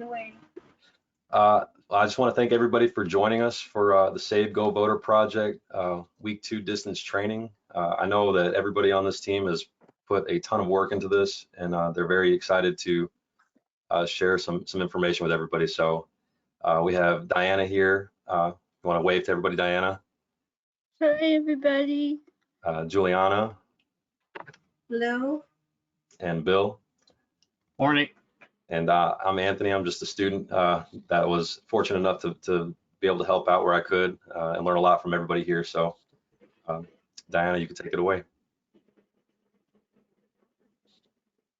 I just want to thank everybody for joining us for the SABE GoVoter project, week 2 distance training. I know that everybody on this team has put a ton of work into this, and they're very excited to share some information with everybody. So we have Diana here. You want to wave to everybody, Diana? Hi, everybody. Juliana. Hello. And Bill. Morning. And I'm Anthony. I'm just a student that was fortunate enough to be able to help out where I could and learn a lot from everybody here. So Diana, you can take it away.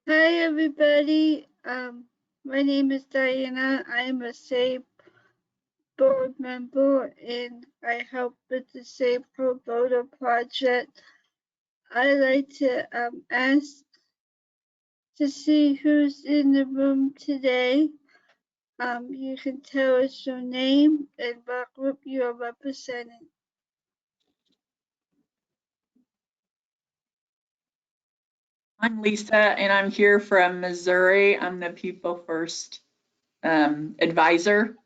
Hi, everybody. My name is Diana. I am a SABE board member, and I help with the SABE GoVoter project. I like to ask to see who's in the room today. You can tell us your name and what group you are representing. I'm Lisa, and I'm here from Missouri. I'm the People First advisor.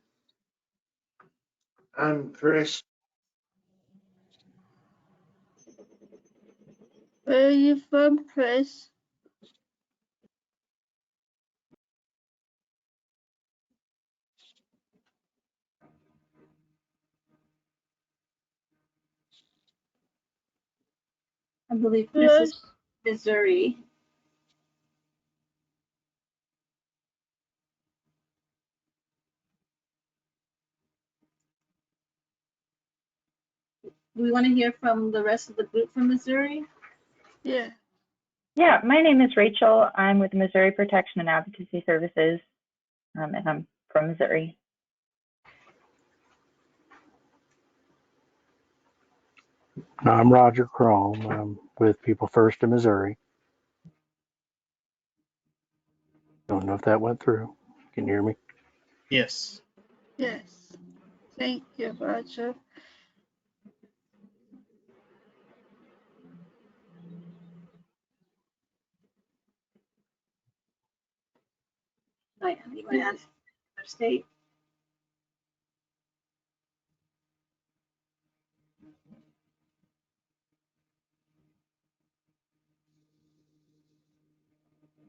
I'm Chris. Where are you from, Chris? I believe this is Missouri. Do we want to hear from the rest of the group from Missouri? Yeah. Yeah, my name is Rachel. I'm with Missouri Protection and Advocacy Services, and I'm from Missouri. I'm Roger Chrome. I'm with People First in Missouri. Don't know if that went through. Can you hear me? Yes. Yes. Thank you, Roger. Diana, you want to ask our state?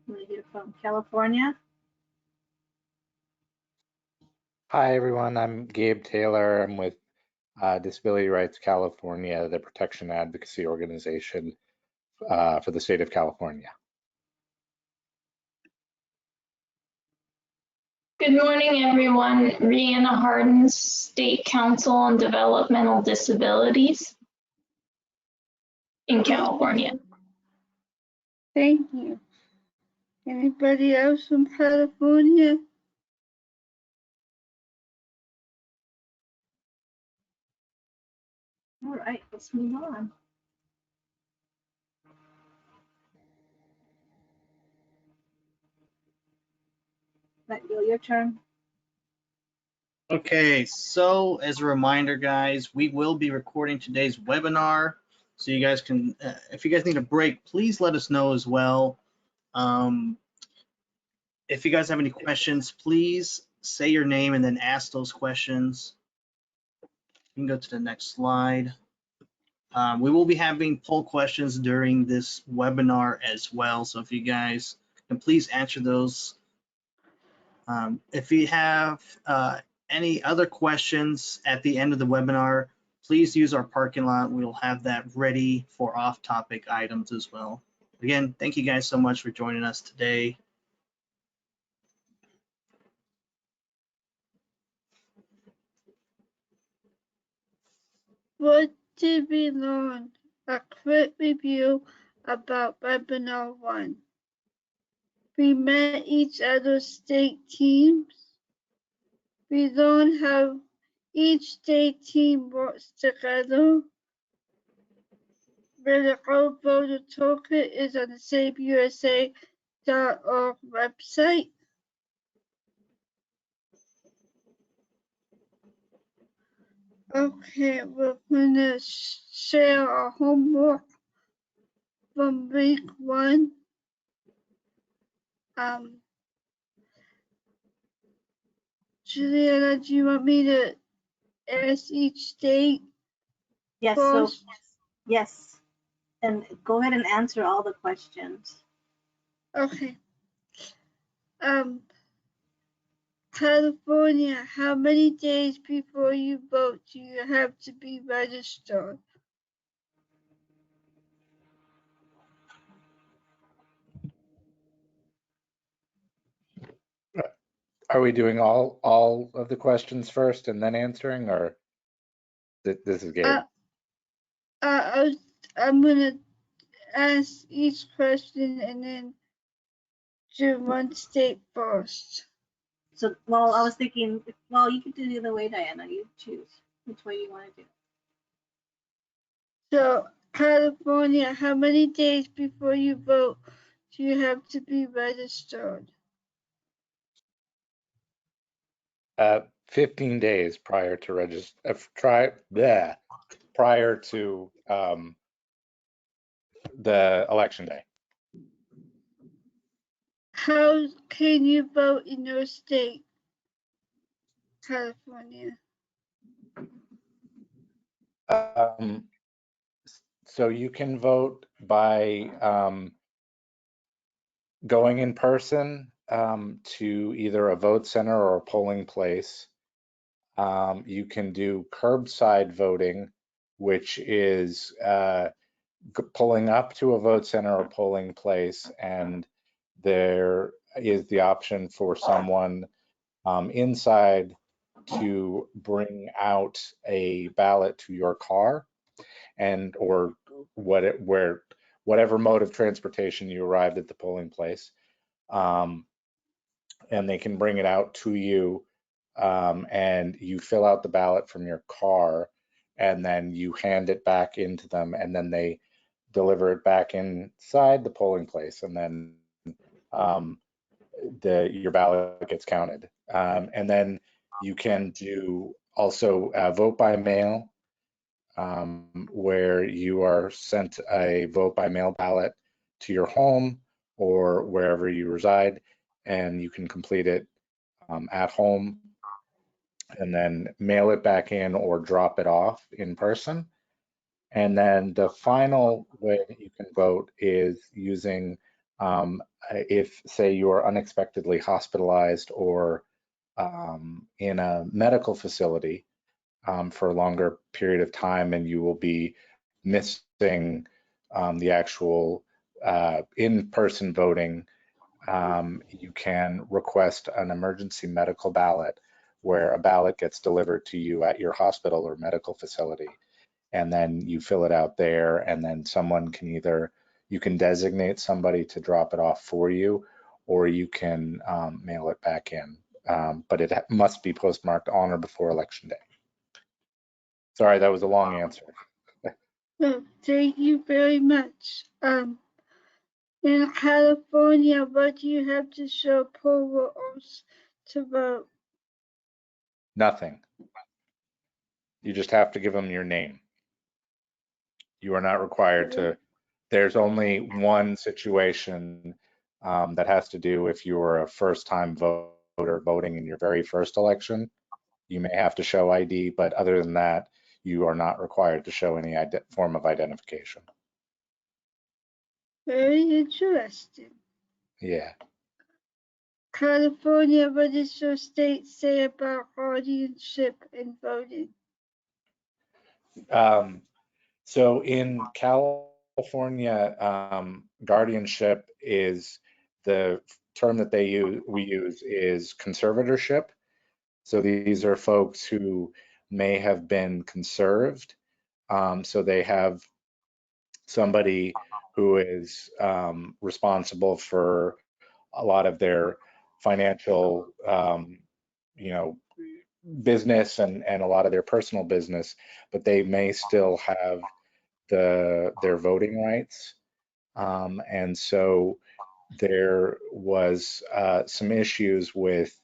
Want to hear from California? Hi, everyone. I'm Gabe Taylor. I'm with Disability Rights California, the protection advocacy organization for the state of California. Good morning, everyone. Rihanna Harden, State Council on Developmental Disabilities in California. Thank you. Anybody else from California? All right, let's move on. Right, Bill, your turn. Okay, so as a reminder, guys, we will be recording today's webinar. So you guys can, if you guys need a break, please let us know as well. If you guys have any questions, please say your name and then ask those questions. You can go to the next slide. We will be having poll questions during this webinar as well. So if you guys can please answer those. If you have any other questions at the end of the webinar, please use our parking lot. We'll have that ready for off-topic items as well. Again, thank you guys so much for joining us today. What did we learn? A quick review about webinar 1. We met each other's state teams. We learned how each state team works together. Where the GoVoter toolkit is on the sabeusa.org website. Okay, we're gonna share our homework from week 1. Juliana, do you want me to ask each state Yes, so, first? yes. And go ahead and answer all the questions. Okay. California, how many days before you vote do you have to be registered? Are we doing all of the questions first and then answering, or this is Gabe? I'm gonna ask each question and then do one state first. So, well, I was thinking, well, you could do the other way, Diana. You choose which way you want to do. So, California, how many days before you vote do you have to be registered? 15 days prior to prior to the election day. How can you vote in your state, California? So you can vote by going in person to either a vote center or a polling place. You can do curbside voting, which is pulling up to a vote center or polling place, and there is the option for someone inside to bring out a ballot to your car, and or whatever mode of transportation you arrived at the polling place, and they can bring it out to you, and you fill out the ballot from your car, and then you hand it back into them, and then they deliver it back inside the polling place, and then your ballot gets counted. And then you can do also vote by mail, where you are sent a vote by mail ballot to your home or wherever you reside, and you can complete it at home and then mail it back in or drop it off in person. And then the final way that you can vote is using, if say you are unexpectedly hospitalized or in a medical facility for a longer period of time, and you will be missing the actual in-person voting, you can request an emergency medical ballot, where a ballot gets delivered to you at your hospital or medical facility, and then you fill it out there, and then someone can you can designate somebody to drop it off for you, or you can mail it back in, but it must be postmarked on or before Election Day. Sorry, that was a long answer. Well, thank you very much. In California, what do you have to show poll workers to vote? Nothing. You just have to give them your name. You are not required to. There's only one situation that has to do if you are a first-time voter voting in your very first election. You may have to show ID, but other than that, you are not required to show any form of identification. Very interesting. Yeah. California, what does your state say about guardianship and voting? So in California, guardianship is the term that we use is conservatorship. So these are folks who may have been conserved. So they have somebody who is responsible for a lot of their financial, business and a lot of their personal business, but they may still have their voting rights. And so there was some issues with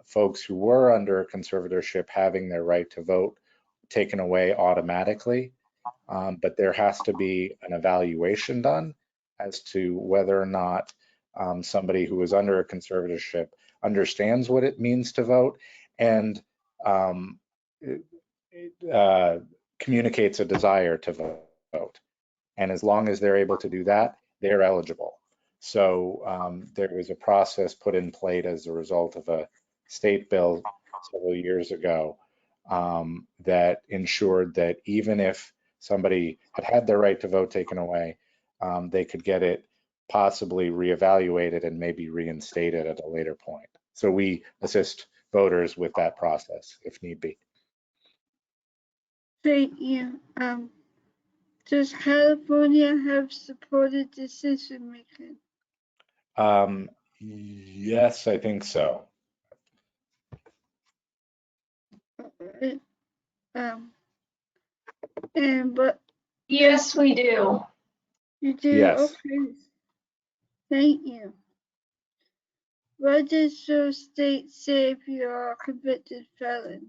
folks who were under conservatorship having their right to vote taken away automatically. But there has to be an evaluation done as to whether or not somebody who is under a conservatorship understands what it means to vote and communicates a desire to vote. And as long as they're able to do that, they're eligible. So there was a process put in place as a result of a state bill several years ago that ensured that even if somebody had their right to vote taken away, they could get it possibly reevaluated and maybe reinstated at a later point. So we assist voters with that process if need be. Thank you. Does California have supported decision making? Yes, I think so. And what Yes, we do. you do? Yes. Okay. Thank you. What does your state say if you are a convicted felon?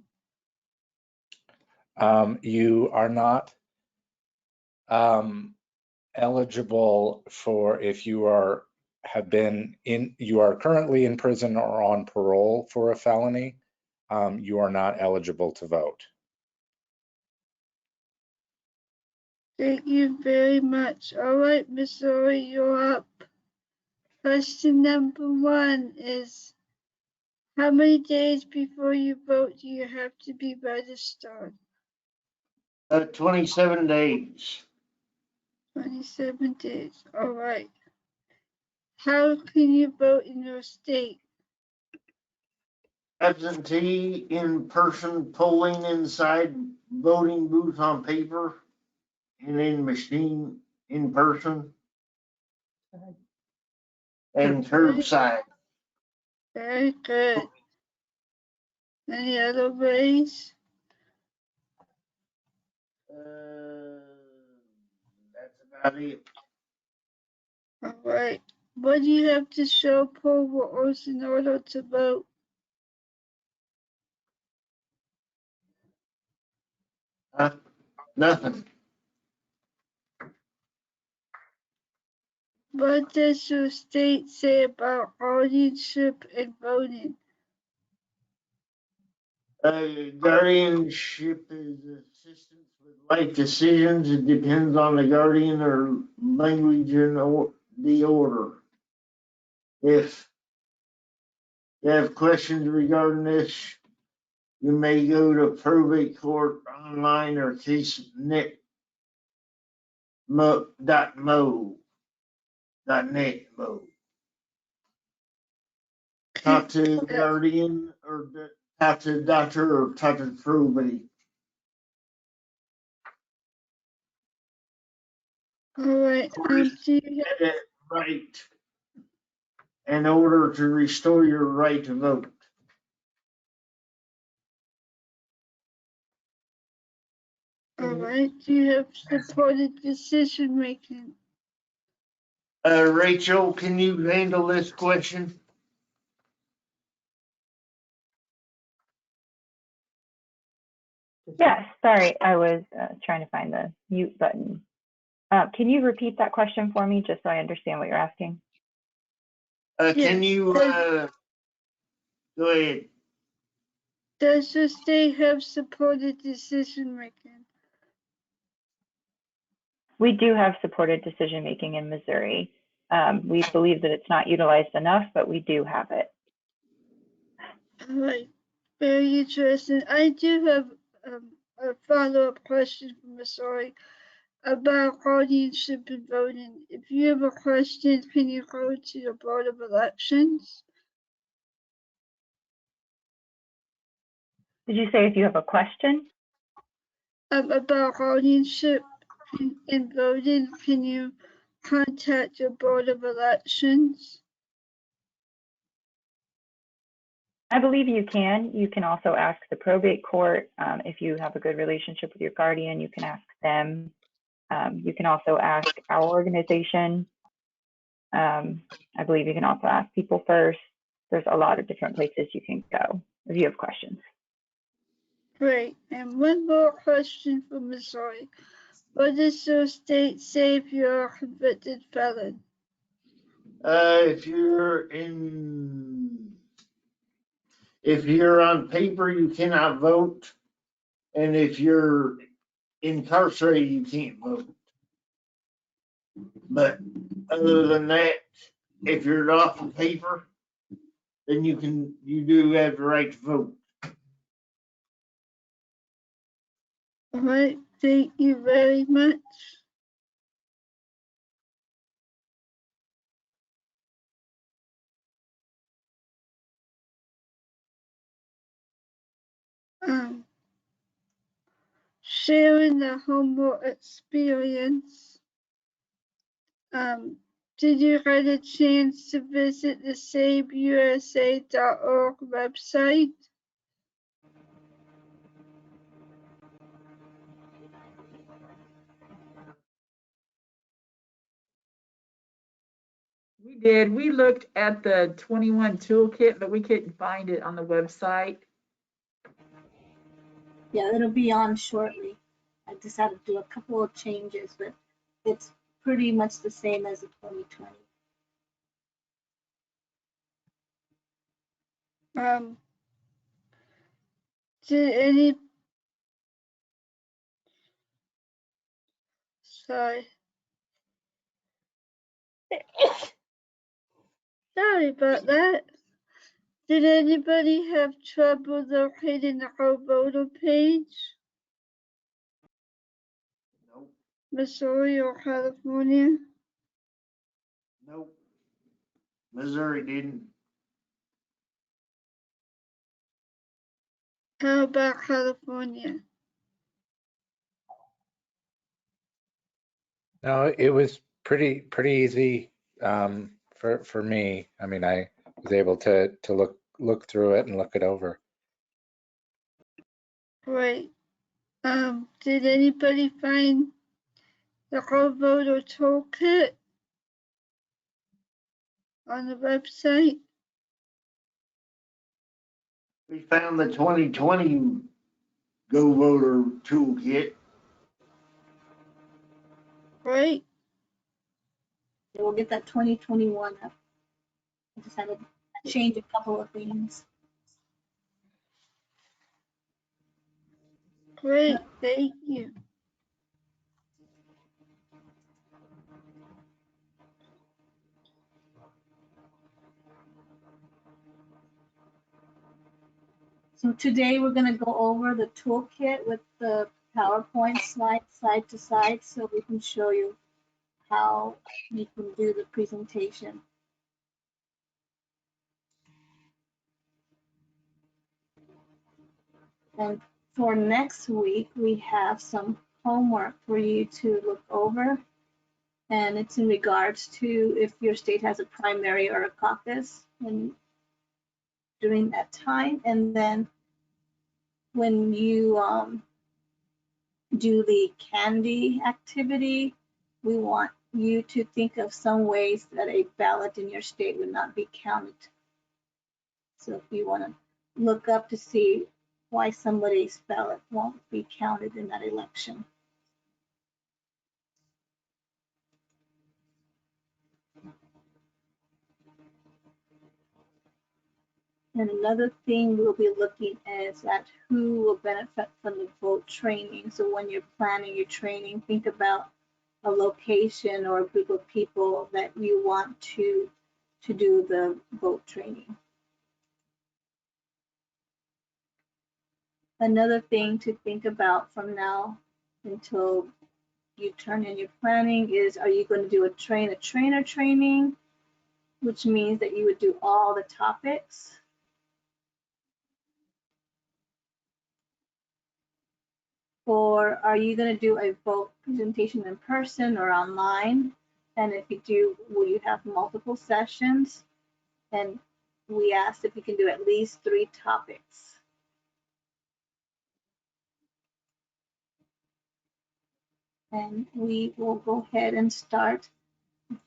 You are not eligible for if you are currently in prison or on parole for a felony. You are not eligible to vote. Thank you very much. All right, Missouri, you're up. Question number 1 is, how many days before you vote do you have to be registered? 27 days. 27 days. All right. How can you vote in your state? Absentee, in-person polling inside voting booth on paper and in machine in person and curbside. Very good. Any other ways? That's about it. All right. What do you have to show poll voters in order to vote? Nothing. What does your state say about guardianship and voting? Guardianship is assistance with life decisions. It depends on the guardian or language and the order. If you have questions regarding this, you may go to probate court online or casenet.mo.net mo. Talk to the guardian or talk to the doctor or talk to the probate. All right. Do you Get it right in order to restore your right to vote. all right. Do you have supported decision making? Rachel, can you handle this question? Yes, sorry, I was trying to find the mute button. Can you repeat that question for me, just so I understand what you're asking? Can you go ahead? Does your state have supported decision making? We do have supported decision making in Missouri. We believe that it's not utilized enough, but we do have it. All right. Very interesting. I do have a follow-up question from Missouri about guardianship and voting. If you have a question, can you go to the Board of Elections? Did you say if you have a question? About guardianship and voting, can you contact your Board of Elections? I believe you can. You can also ask the probate court. If you have a good relationship with your guardian, you can ask them. You can also ask our organization. I believe you can also ask People First. There's a lot of different places you can go if you have questions. Great. And one more question for Missouri. What does your state say if you're a convicted felon? If you're in If you're on paper, you cannot vote. And if you're incarcerated, you can't vote. But other than that, if you're off of paper, then you do have the right to vote. All right, thank you very much. Sharing the homework experience. Did you get a chance to visit the SABEUSA.org website? We did. We looked at the 21 toolkit, but we couldn't find it on the website. Yeah, it'll be on shortly. I just had to do a couple of changes, but it's pretty much the same as the 2020. Did any, sorry. Sorry about that. Did anybody have trouble locating the GoVoter page? Nope. Missouri or California? Nope. Missouri didn't. How about California? No, it was pretty easy for me. I mean, I was able to look through it and look it over. Great. Did anybody find the GoVoter toolkit on the website? We found the 2020 GoVoter toolkit. Great. Yeah, we'll get that 2021 up. I just had to change a couple of things. Great, thank you. So today we're going to go over the toolkit with the PowerPoint side to side so we can show you how you can do the presentation. And for next week, we have some homework for you to look over. And it's in regards to if your state has a primary or a caucus and during that time. And then when you do the candy activity, we want you to think of some ways that a ballot in your state would not be counted. So if you want to look up to see why somebody's ballot won't be counted in that election. And another thing we'll be looking at is who will benefit from the vote training. So when you're planning your training, think about a location or a group of people that you want to do the vote training. Another thing to think about from now until you turn in your planning is, are you going to do a trainer training, which means that you would do all the topics? Or are you going to do a vote presentation in person or online? And if you do, will you have multiple sessions? And we asked if you can do at least 3 topics. And we will go ahead and start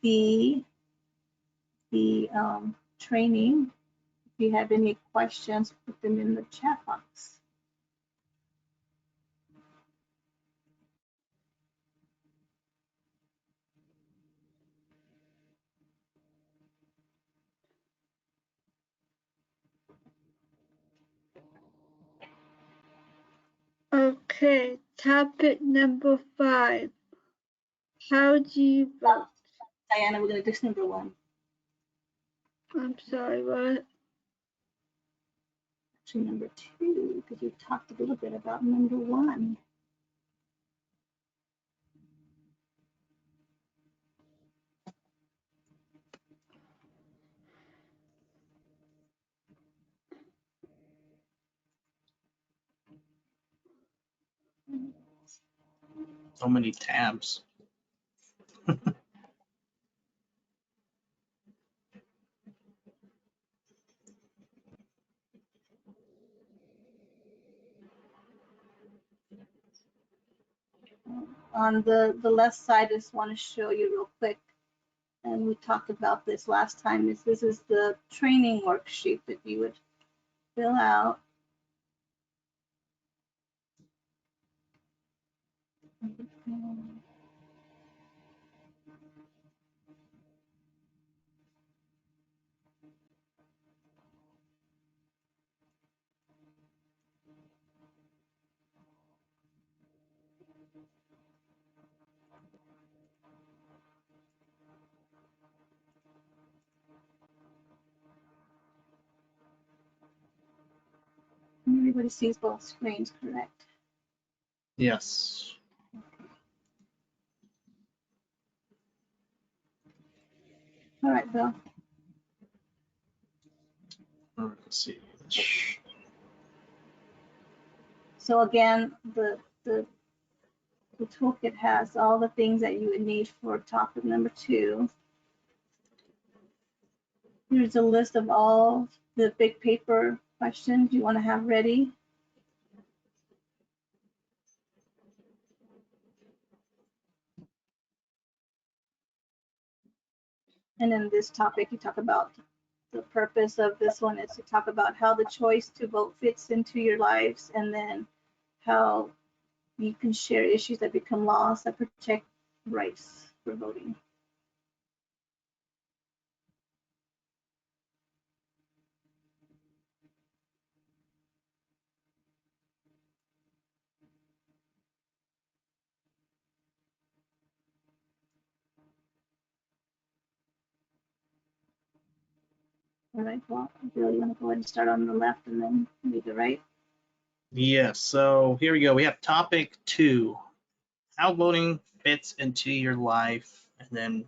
the training. If you have any questions, put them in the chat box. Okay, topic number 5. How do you vote? Diana, we're gonna do this number 1. I'm sorry, what? Actually, number 2, because you talked a little bit about number 1. So many tabs. On the left side, I just want to show you real quick, and we talked about this last time, this is the training worksheet that you would fill out. Everybody sees both screens, correct? Yes. All right, Bill. Let's see. So again, the toolkit has all the things that you would need for topic number 2. Here's a list of all the big paper questions you want to have ready. And in this topic, you talk about the purpose of this one is to talk about how the choice to vote fits into your lives, and then how you can share issues that become laws that protect rights for voting. All right, well, Bill, you want to go ahead and start on the left and then read the right? Yes, so here we go. We have topic 2, how voting fits into your life. And then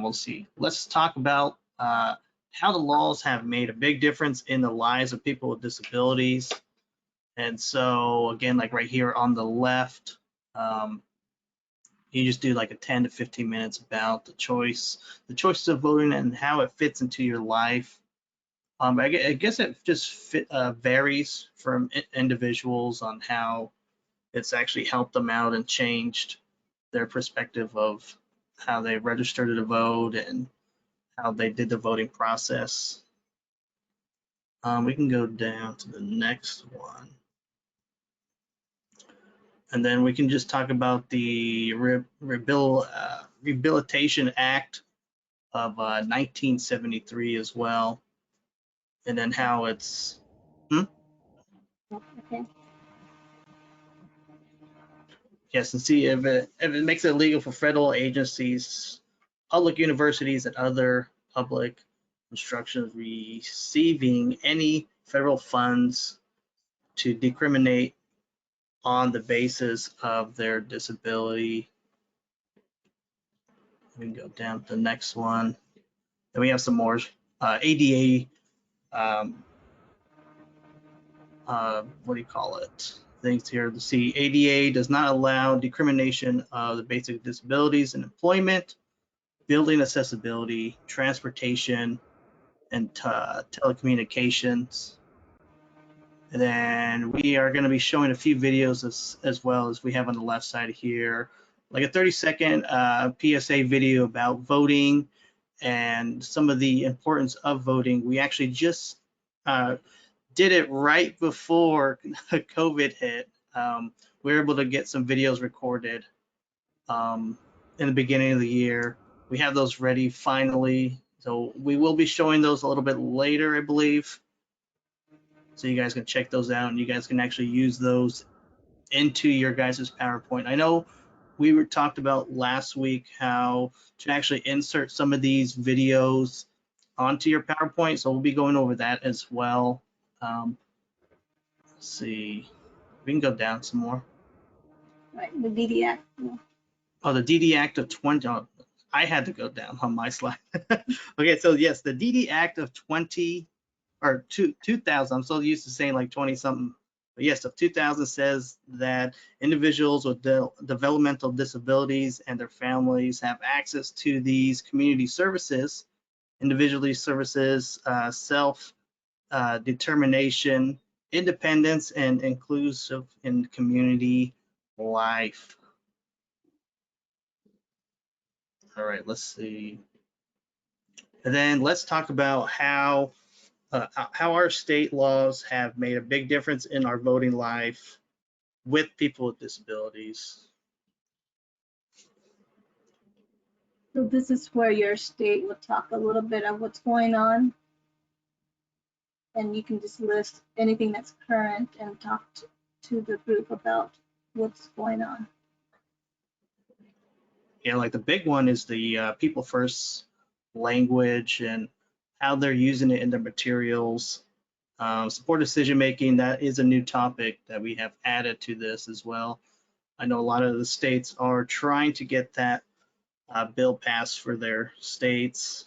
we'll see. Let's talk about how the laws have made a big difference in the lives of people with disabilities. And so again, like right here on the left, you just do like a 10 to 15 minutes about the choices of voting and how it fits into your life. I guess it just varies from individuals on how it's actually helped them out and changed their perspective of how they registered to vote and how they did the voting process. We can go down to the next one. And then we can just talk about the Rehabilitation Act of 1973 as well. And then how it's, Okay. yes, and see if it makes it illegal for federal agencies, public universities, and other public instructions receiving any federal funds to discriminate on the basis of their disability. We can go down to the next one. Then we have some more ADA, what do you call it? Things here to see. ADA does not allow discrimination of the basic disabilities in employment, building accessibility, transportation, and telecommunications. And then we are going to be showing a few videos as well as we have on the left side here, like a 30-second PSA video about voting and some of the importance of voting. We actually just did it right before COVID hit. We were able to get some videos recorded in the beginning of the year. We have those ready finally. So we will be showing those a little bit later, I believe. So you guys can check those out, and you guys can actually use those into your guys' PowerPoint. I know we were talked about last week how to actually insert some of these videos onto your PowerPoint, so we'll be going over that as well. Let's see, we can go down some more. Right, the DD Act. Oh, the DD Act of 20, oh, I had to go down on my slide. Okay, so yes, the DD Act of 20, or 2000, I'm so used to saying like 20 something. But yes, of 2000 says that individuals with developmental disabilities and their families have access to these community services, individually services, self-determination, independence, and inclusive in community life. All right, let's see. And then let's talk about how our state laws have made a big difference in our voting life with people with disabilities. So this is where your state will talk a little bit of what's going on. And you can just list anything that's current and talk to the group about what's going on. Yeah, like the big one is the people first language and how they're using it in their materials. Support decision making, that is a new topic that we have added to this as well. I know a lot of the states are trying to get that bill passed for their states.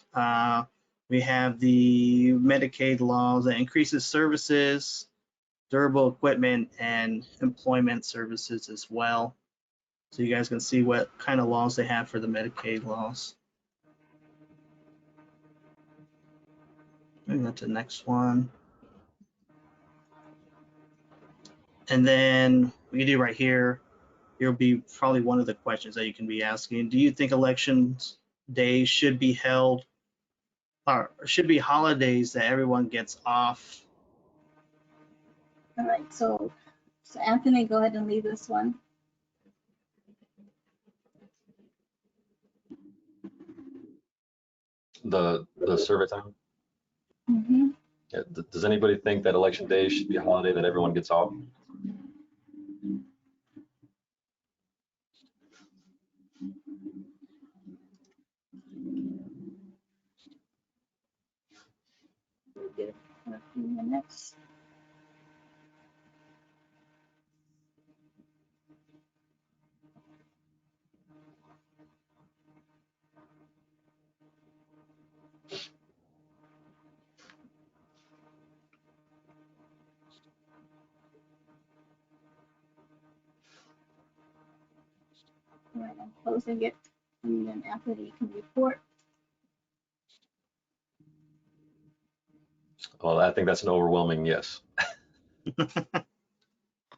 We have the Medicaid laws that increases services, durable equipment, and employment services as well. So you guys can see what kind of laws they have for the Medicaid laws. Moving on to the next one. And then we can do right here, here'll be probably one of the questions that you can be asking. Do you think elections days should be held, or should be holidays that everyone gets off? All right, so Anthony, go ahead and lead this one. The survey time. Mm-hmm. Yeah, does anybody think that election day should be a holiday that everyone gets off? We'll give it a few minutes. All right, I'm closing it, and then Anthony can report. Well, I think that's an overwhelming yes.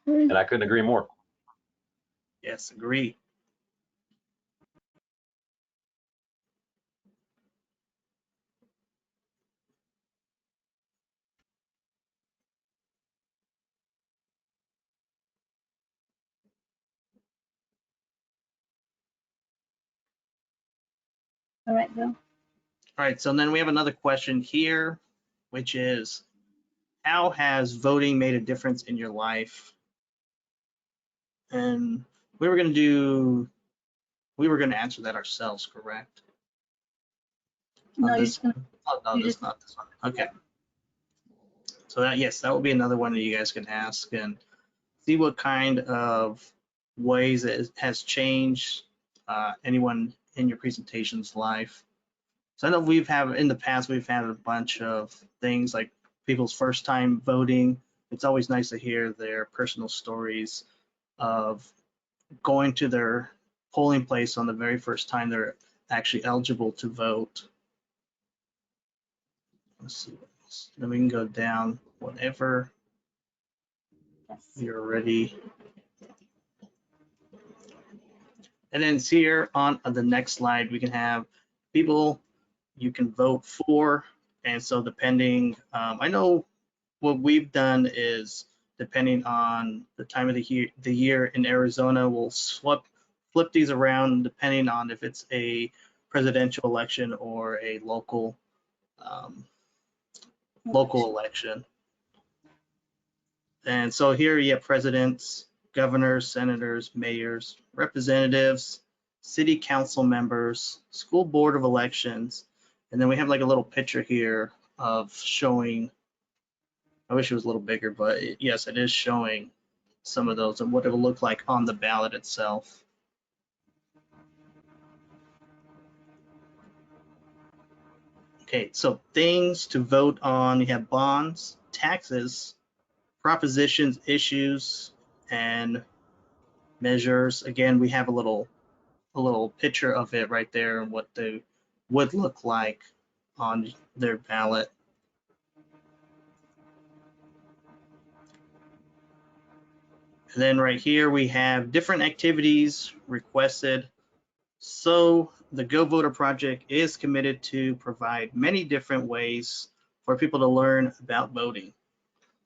And I couldn't agree more. Yes, agree. All right, Bill. All right, so then we have another question here, which is, how has voting made a difference in your life? And we were going to answer that ourselves, correct? No, On you're this just gonna, one? Oh, no, you this just- not this one. Okay. So that, yes, that will be another one that you guys can ask and see what kind of ways it has changed anyone in your presentation's life. So I know in the past, we've had a bunch of things like people's first time voting. It's always nice to hear their personal stories of going to their polling place on the very first time they're actually eligible to vote. Let's see what else. Then we can go down whenever you're ready. And then here on the next slide, we can have people you can vote for. And so depending, I know what we've done is depending on the time of the year in Arizona, we'll flip these around depending on if it's a presidential election or a local election. And so here you have presidents, governors, senators, mayors, representatives, city council members, school board of elections. And then we have like a little picture here of showing, I wish it was a little bigger, but yes, it is showing some of those and what it will look like on the ballot itself. Okay, so things to vote on, you have bonds, taxes, propositions, issues, and measures. Again, we have a little picture of it right there and what they would look like on their ballot. And then right here we have different activities requested. So the GoVoter project is committed to provide many different ways for people to learn about voting.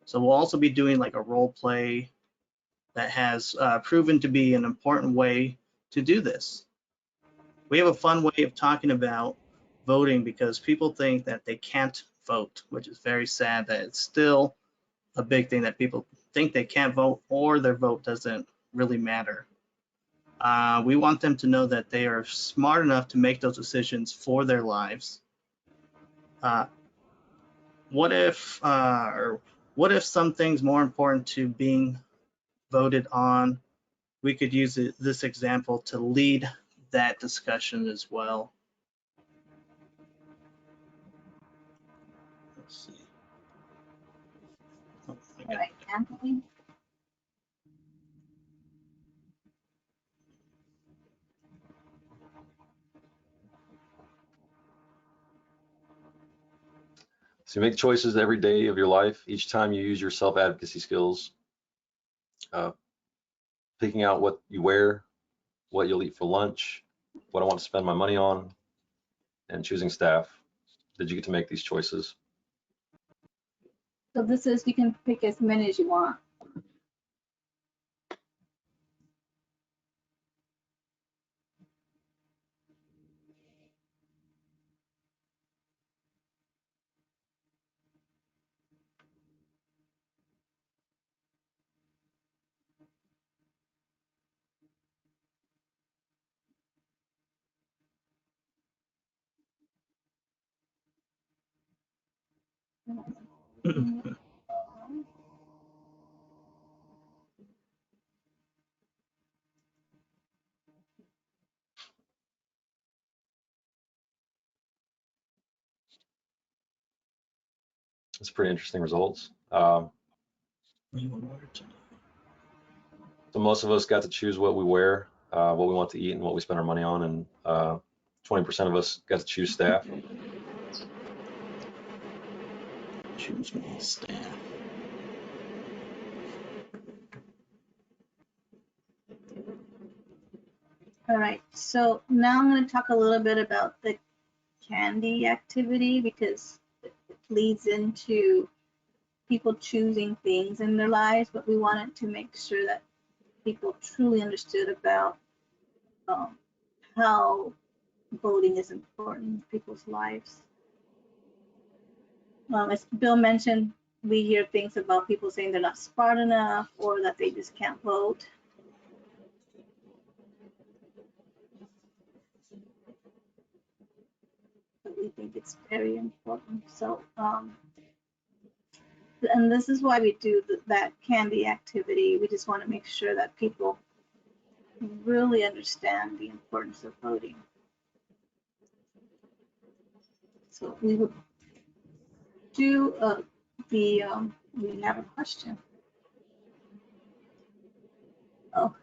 So we'll also be doing like a role play that has proven to be an important way to do this. We have a fun way of talking about voting because people think that they can't vote, which is very sad that it's still a big thing that people think they can't vote or their vote doesn't really matter. We want them to know that they are smart enough to make those decisions for their lives. What if some things more important to being voted on? We could use this example to lead that discussion as well. Let's see. Oh, All right, Anthony. So you make choices every day of your life. Each time you use your self-advocacy skills, picking out what you wear, what you'll eat for lunch, what I want to spend my money on, and choosing staff. Did you get to make these choices? So this is, you can pick as many as you want. It's pretty interesting results. So most of us got to choose what we wear, what we want to eat, and what we spend our money on, and 20% of us got to choose staff. Choose my staff. All right, so now I'm going to talk a little bit about the candy activity because it leads into people choosing things in their lives, but we wanted to make sure that people truly understood about how voting is important in people's lives. As Bill mentioned, we hear things about people saying they're not smart enough or that they just can't vote. But we think it's very important. So, and this is why we do that candy activity. We just want to make sure that people really understand the importance of voting. So we would do we have a question. Oh,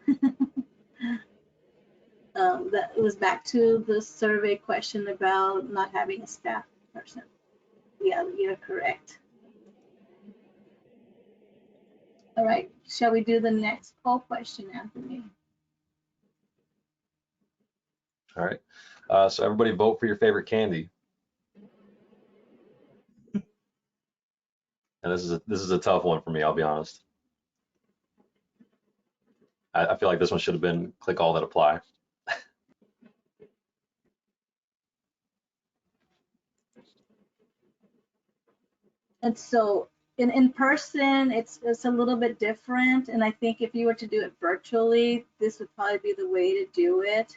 that was back to the survey question about not having a staff person. Yeah, you're correct. All right, shall we do the next poll question, Anthony? All right. So everybody vote for your favorite candy. And this is a tough one for me, I'll be honest. I feel like this one should have been click all that apply. And so in person, it's a little bit different. And I think if you were to do it virtually, this would probably be the way to do it.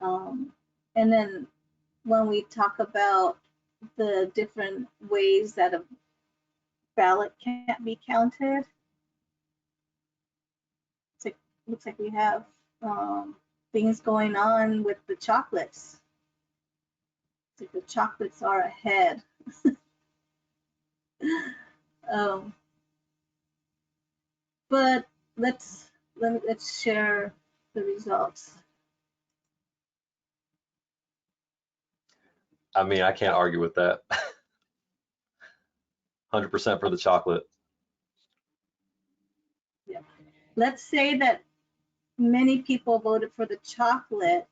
And then when we talk about the different ways that a ballot can't be counted, looks like we have things going on with the chocolates. Like the chocolates are ahead. But let's share the results. I mean, I can't argue with that. 100% for the chocolate. Yeah. Let's say that many people voted for the chocolate,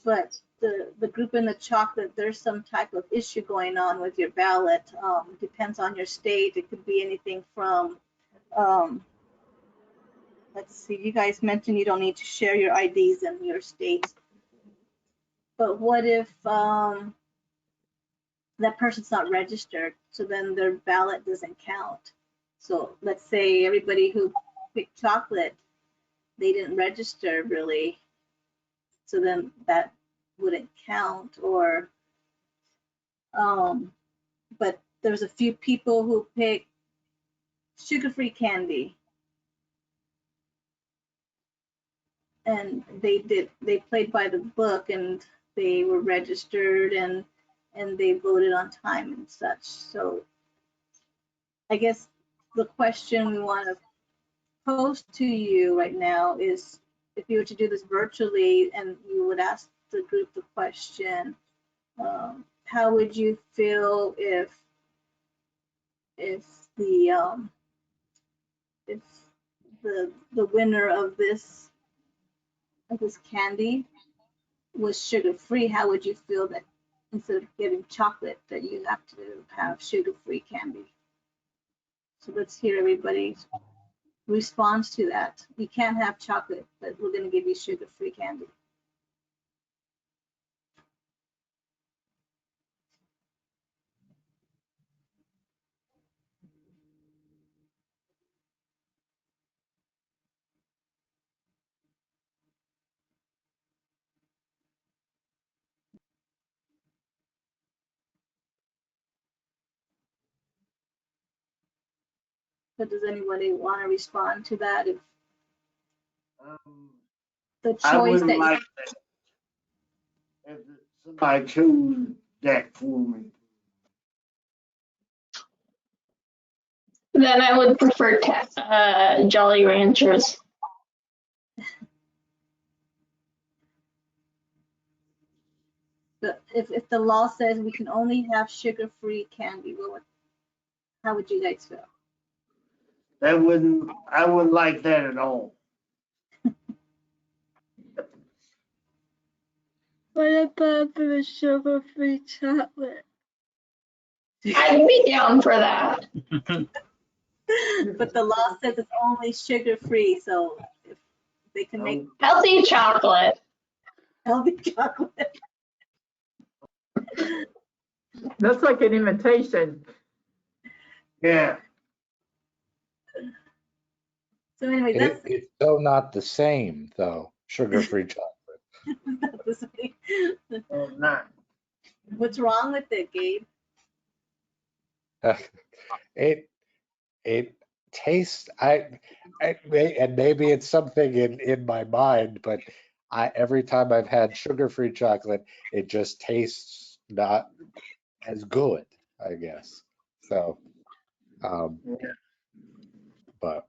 but the group in the chocolate, there's some type of issue going on with your ballot. Depends on your state. It could be anything from, let's see, you guys mentioned you don't need to share your IDs in your state. But what if that person's not registered, so then their ballot doesn't count? So let's say everybody who picked chocolate, they didn't register really, so then that wouldn't count. Or but there's a few people who picked sugar-free candy, and they played by the book, and they were registered, and they voted on time and such. So I guess the question we want to pose to you right now is, if you were to do this virtually and you would ask the group the question, how would you feel if the winner of this candy was sugar-free? How would you feel that instead of getting chocolate, that you have to have sugar-free candy? So let's hear everybody's response to that. You can't have chocolate, but we're going to give you sugar-free candy. But does anybody want to respond to that? If the choice that like if somebody chose that for me. Then I would prefer Jolly Ranchers. But if the law says we can only have sugar-free candy, how would you guys feel? I wouldn't like that at all. What about for the sugar-free chocolate? I'd be down for that. But the law says it's only sugar-free, so if they can make Healthy chocolate. healthy chocolate. That's like an imitation. Yeah. So anyway, that's It's so not the same though, sugar-free chocolate. not the same. Not. What's wrong with it, Gabe? It tastes, and maybe it's something in my mind, but every time I've had sugar-free chocolate, it just tastes not as good, I guess. So, but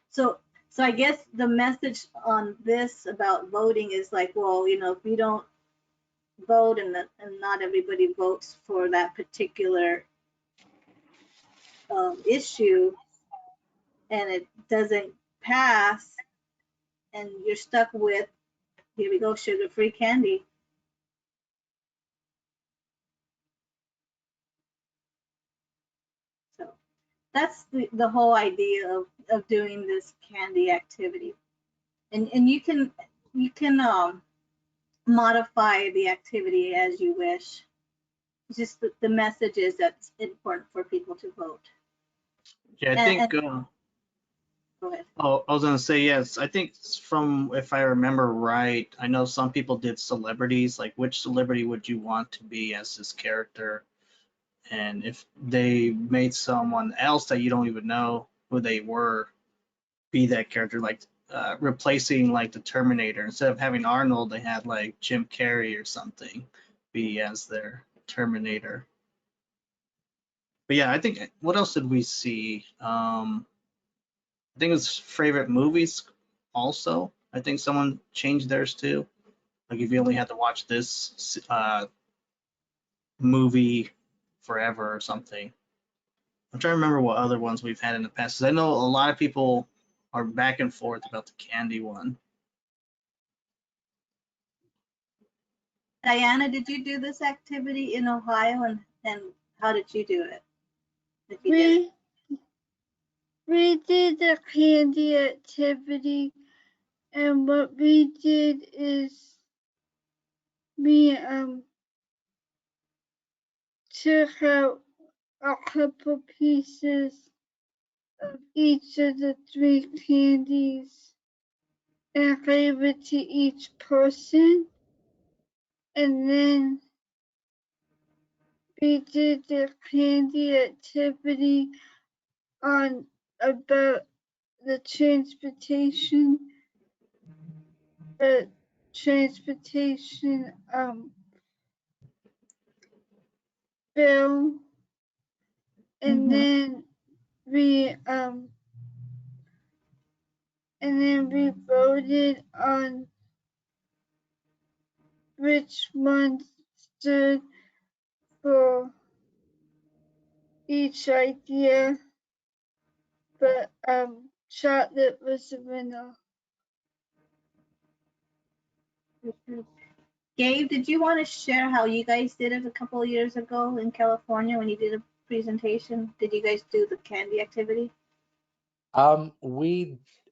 So I guess the message on this about voting is like, well, you know, if you don't vote and not everybody votes for that particular issue, and it doesn't pass, and you're stuck with, here we go, sugar-free candy. So that's the whole idea of doing this candy activity. And you can modify the activity as you wish. just the message is that's important for people to vote. Yeah, I think. Go ahead. Oh, I was gonna say yes. I think from, if I remember right, I know some people did celebrities. Like, which celebrity would you want to be as this character? And if they made someone else that you don't even know who they were be that character, like replacing like the Terminator, instead of having Arnold, they had like Jim Carrey or something be as their Terminator. But yeah, I think, what else did we see? I think it was favorite movies also. I think someone changed theirs too. Like, if you only had to watch this movie forever or something. I'm trying to remember what other ones we've had in the past, 'cause I know a lot of people are back and forth about the candy one. Diana, did you do this activity in Ohio, and how did you do it? If you did. We did the candy activity, and what we did is we took out a couple pieces of each of the 3 candies and gave it to each person, and then we did the candy activity on about the transportation bill, and then we voted on which one stood for each idea, but chocolate was the winner. Gabe, did you want to share how you guys did it a couple of years ago in California when you did a presentation? Did you guys do the candy activity?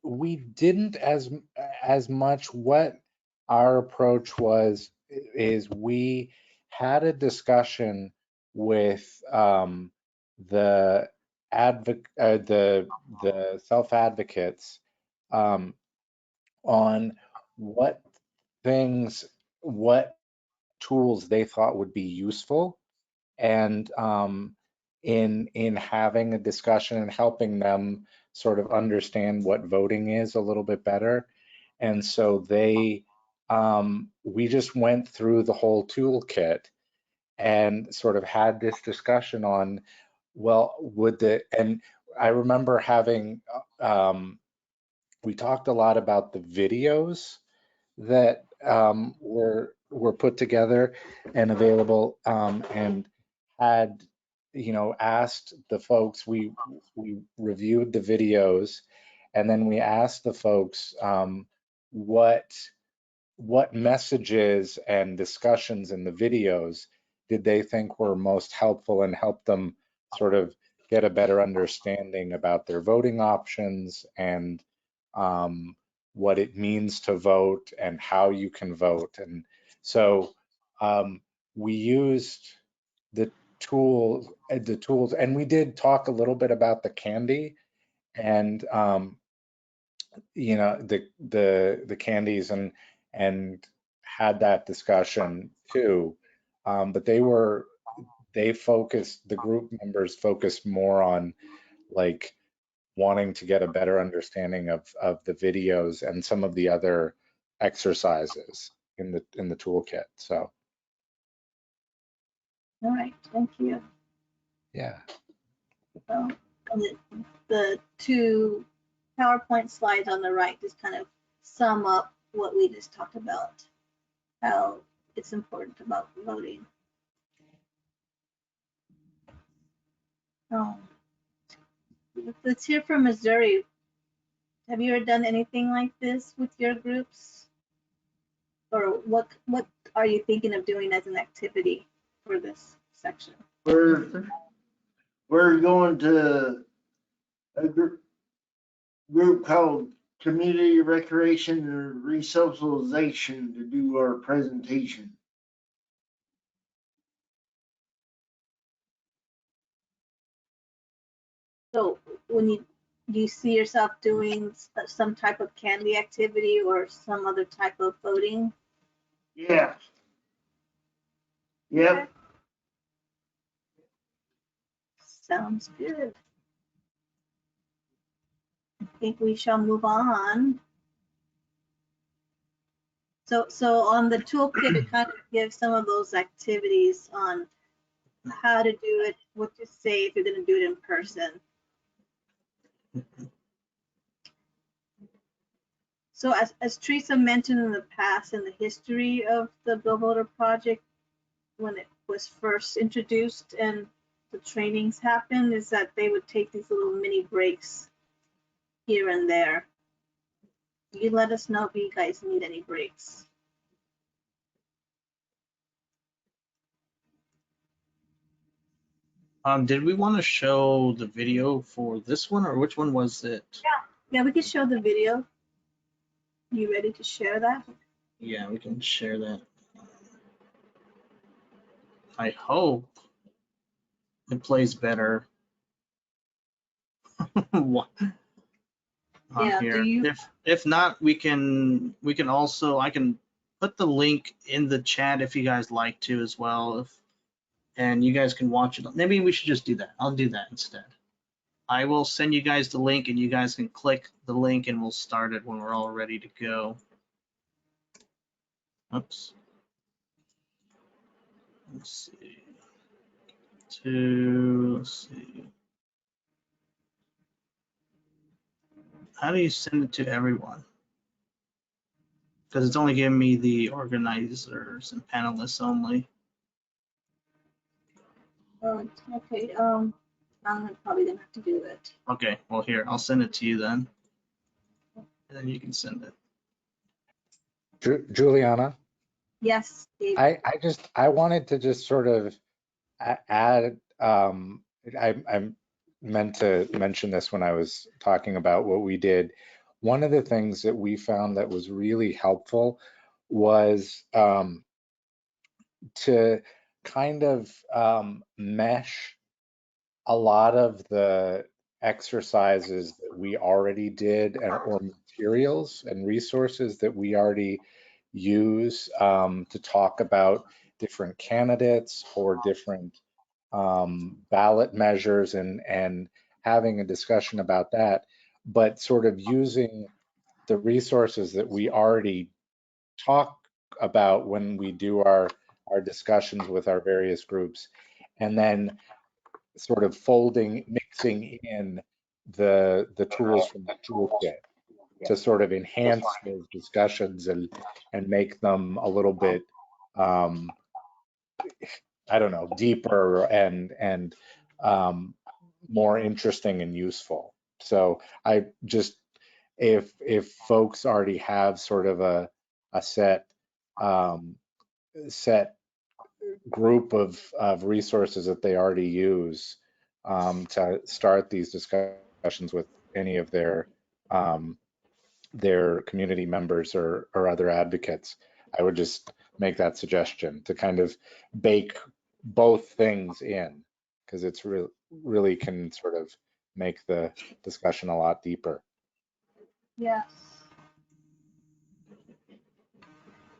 We didn't as much. What our approach was is we had a discussion with the self advocates on what tools they thought would be useful, and in having a discussion and helping them sort of understand what voting is a little bit better. And so we just went through the whole toolkit and sort of had this discussion on, well, and I remember having, we talked a lot about the videos that were put together and available, and had, asked the folks, we reviewed the videos, and then we asked the folks what messages and discussions in the videos did they think were most helpful and help them sort of get a better understanding about their voting options, and what it means to vote and how you can vote. And so we used the tools, and we did talk a little bit about the candy, and the candies, and had that discussion too. But the group members focused more on like wanting to get a better understanding of the videos and some of the other exercises in the toolkit. So All right, thank you. yeah. So the 2 PowerPoint slides on the right just kind of sum up what we just talked about, how it's important about voting. Let's hear from Missouri. Have you ever done anything like this with your groups? Or what are you thinking of doing as an activity for this section? We're going to a group called Community Recreation and Resocialization to do our presentation. So do you see yourself doing some type of candy activity or some other type of voting? Yeah. Yep. Okay. Sounds good. I think we shall move on. So on the toolkit, it kind of gives some of those activities on how to do it, what to say if you're going to do it in person. So as Teresa mentioned in the past, in the history of the GoVoter project, when it was first introduced and the trainings happened, is that they would take these little mini breaks here and there. You let us know if you guys need any breaks. Did we want to show the video for this one, or which one was it? Yeah, we can show the video. You ready to share that? Yeah, we can share that. I hope it plays better on Yeah, here. If not, we can also, I can put the link in the chat if you guys like to as well. And you guys can watch it. Maybe we should just do that. I'll do that instead. I will send you guys the link and you guys can click the link and we'll start it when we're all ready to go. Oops. Let's see. Let's see. How do you send it to everyone? Because it's only giving me the organizers and panelists only. Okay, I'm probably gonna have to do it. Okay, well here, I'll send it to you then. And then you can send it. Juliana, Yes, Dave. I wanted to just sort of add, I meant to mention this when I was talking about what we did. One of the things that we found that was really helpful was to kind of mesh a lot of the exercises that we already did or materials and resources that we already use to talk about different candidates or different ballot measures and having a discussion about that, but sort of using the resources that we already talk about when we do our discussions with our various groups, and then sort of mixing in the tools from the toolkit to sort of enhance those discussions and make them a little bit, I don't know, deeper and more interesting and useful. So I just, if folks already have sort of a set set group of resources that they already use to start these discussions with any of their community members or other advocates, I would just make that suggestion to kind of bake both things in, because it's really can sort of make the discussion a lot deeper. Yes.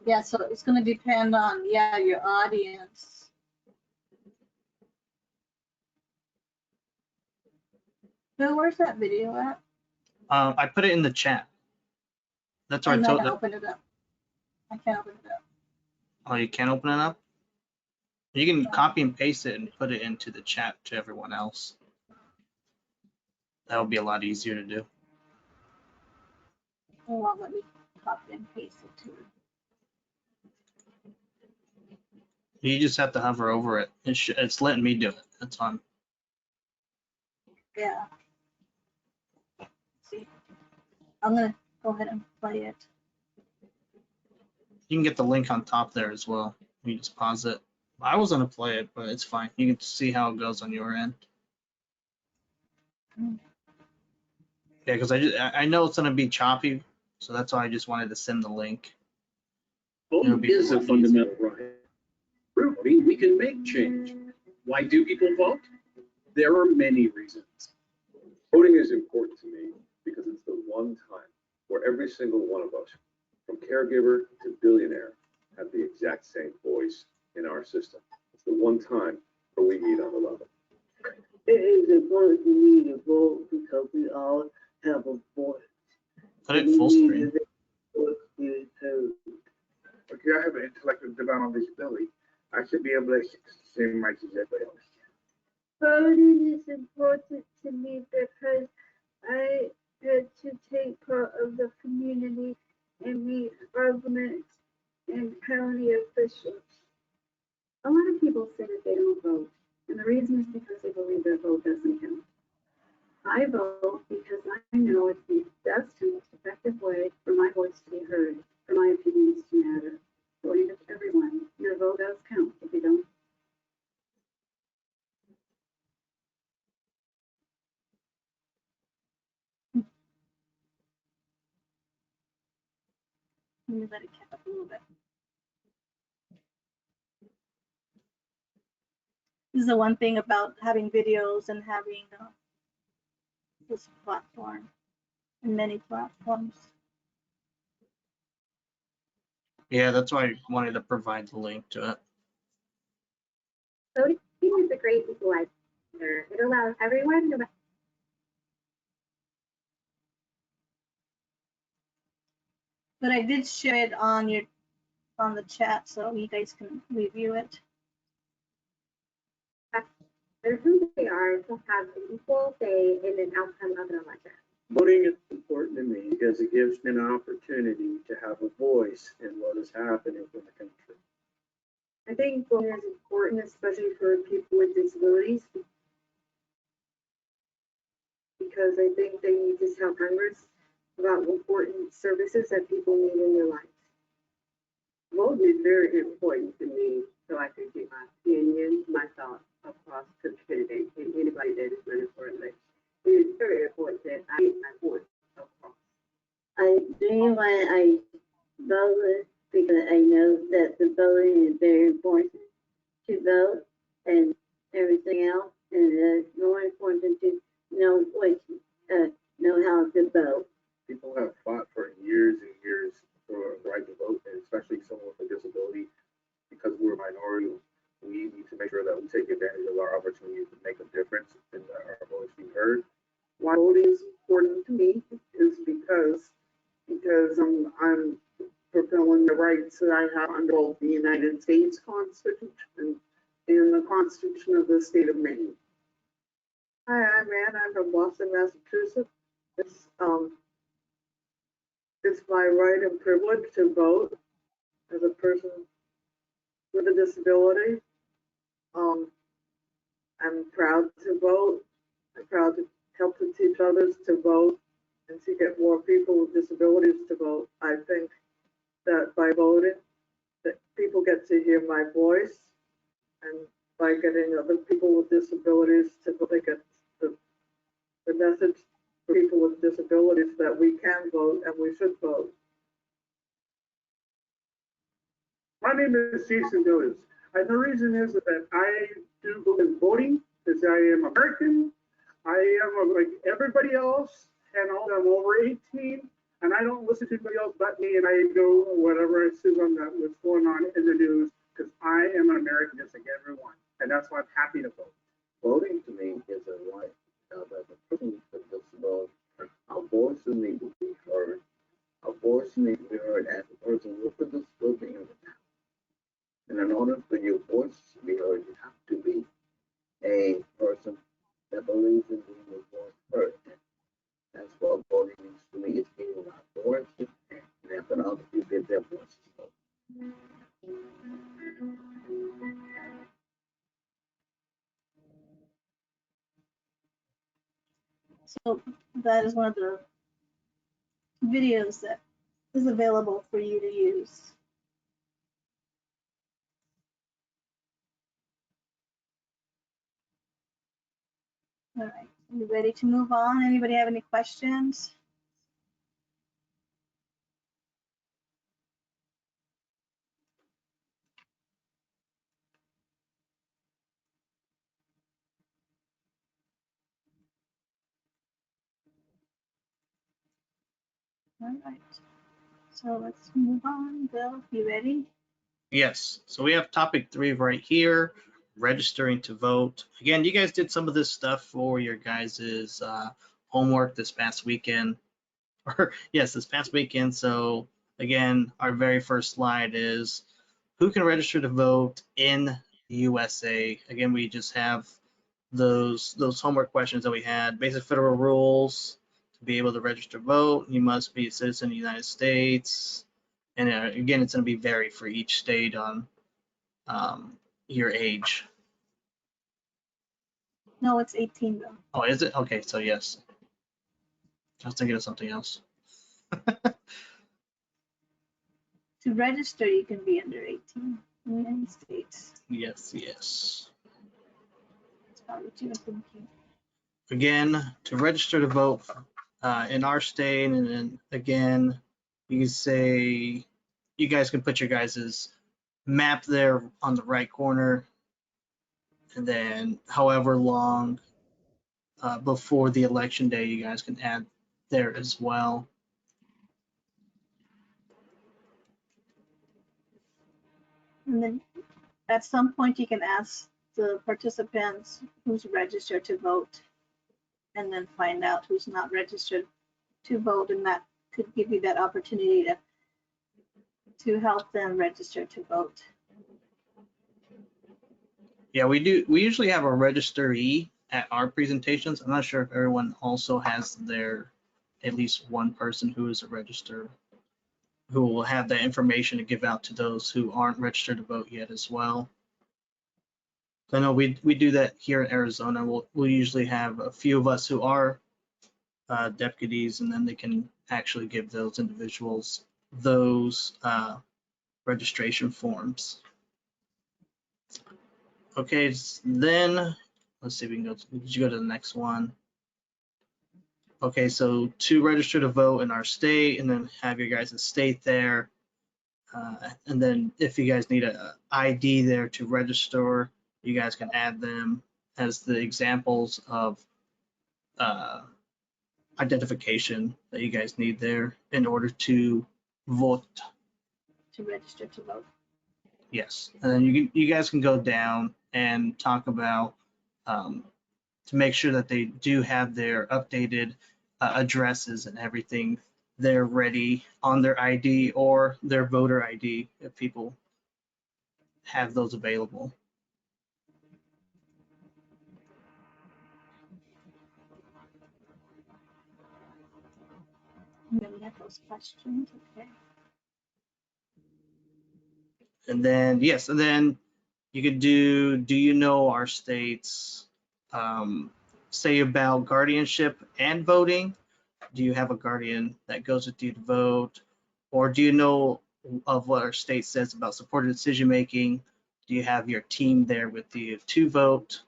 Yeah, so it's going to depend on, yeah, your audience. Bill, where's that video at? I put it in the chat. That's why I told I can't open it up. I can't open it up. Oh, you can't open it up? You can copy and paste it and put it into the chat to everyone else. That would be a lot easier to do. It won't let me copy and paste it too. You just have to hover over it. It's letting me do it. That's fine. Yeah. Let's see, I'm gonna go ahead and play it. You can get the link on top there as well. You just pause it. I was gonna play it, but it's fine. You can see how it goes on your end. Yeah, because I know it's gonna be choppy, so that's why I just wanted to send the link. Voting is a fundamental right. Through voting, we can make change. Why do people vote? There are many reasons. Voting is important to me because it's the one time where every single one of us, from caregiver to billionaire, have the exact same voice in our system. It's the one time where we meet on the level. It is important for me to vote because we all have a voice. Put it full screen. Okay, I have an intellectual developmental disability. I should be able to exercise the same rights as everybody else. Voting is important to me because I had to take part of the community and meet government and county officials. A lot of people say that they don't vote, and the reason is because they believe their vote doesn't count. I vote because I know it's the best and most effective way for my voice to be heard, for my opinions to matter. According to everyone, your vote does count. If you don't, let me let it catch up a little bit. This is the one thing about having videos and having this platform and many platforms. Yeah, that's why I wanted to provide the link to it. Voting is a great equalizer. It allows everyone to. But I did share it on the chat, so you guys can review it. They're who they are to have an equal say in an outcome of an election. Voting is important to me because it gives me an opportunity to have a voice in what is happening in the country. I think voting is important, especially for people with disabilities, because I think they need to tell Congress about important services that people need in their lives. Voting is very important to me, so I can keep my opinion, my thoughts across the candidate and anybody that is running for election. It is very important that I get my voice across. The reason why I vote because I know that the voting is very important to vote and everything else, and it's more important to know what, know how to vote. People have fought for years and years for the right to vote, and especially someone with a disability, because we're a minority, we need to make sure that we take advantage of our opportunity to make a difference and that our voice be heard. Why voting is important to me is because I'm fulfilling the rights that I have under both the United States Constitution and the Constitution of the state of Maine. Hi, I'm Ann. I'm from Boston, Massachusetts. It's my right and privilege to vote as a person with a disability. I'm proud to vote. I'm proud to help to teach others to vote and to get more people with disabilities to vote. I think that by voting, that people get to hear my voice, and by getting other people with disabilities to vote, they get the message for people with disabilities that we can vote and we should vote. My name is Jason Dillis, and the reason is that I do believe in voting because I am American. I am like everybody else, and I'm over 18, and I don't listen to anybody else but me, and I do whatever I see on what's going on in the news because I am an American just like everyone, and that's why I'm happy to vote. Voting to me is a right. As a person with disability, our voice needs to be heard. Our voice needs to be heard as a person with a disability in the town. And in order for your voice to be heard, you have to be a person that believes in being your voice heard. That's what voting means to me. It's giving our voice and helping other people get their voices heard. So that is one of the videos that is available for you to use. All right, you ready to move on? Anybody have any questions? All right. So let's move on. Bill, you ready? Yes, so we have topic 3 right here, registering to vote. Again, you guys did some of this stuff for your guys's homework this past weekend. Or yes, this past weekend. So again, our very first slide is who can register to vote in the USA. Again, we just have those homework questions that we had. Basic federal rules to be able to register to vote. You must be a citizen of the United States. And again, it's going to be vary for each state on your age. No, it's 18 though. Oh, is it? Okay, so yes. I was thinking of something else. To register, you can be under 18 in the United States. Yes, yes. That's probably what you were thinking. Again, to register to vote in our state, and then again, you can say, you guys can put your guys's map there on the right corner, and then however long before the election day, you guys can add there as well. And then at some point, you can ask the participants who's registered to vote, and then find out who's not registered to vote, and that could give you that opportunity to help them register to vote. Yeah, we do. We usually have a registree at our presentations. I'm not sure if everyone also has their at least one person who is a register, who will have that information to give out to those who aren't registered to vote yet as well. I know we do that here in Arizona. We'll usually have a few of us who are deputies, and then they can actually give those individuals those registration forms. Okay, then let's see if we can go. Did you go to the next one? Okay, so to register to vote in our state, and then have your guys' state there. And then if you guys need a ID there to register, you guys can add them as the examples of identification that you guys need there in order to vote. To register to vote. Yes, and then you guys can go down and talk about to make sure that they do have their updated addresses and everything there ready on their ID or their voter ID if people have those available. And then we have those questions. Okay. And then, yes, and then you could do you know our states, say about guardianship and voting? Do you have a guardian that goes with you to vote? Or do you know of what our state says about supported decision making? Do you have your team there with you to vote?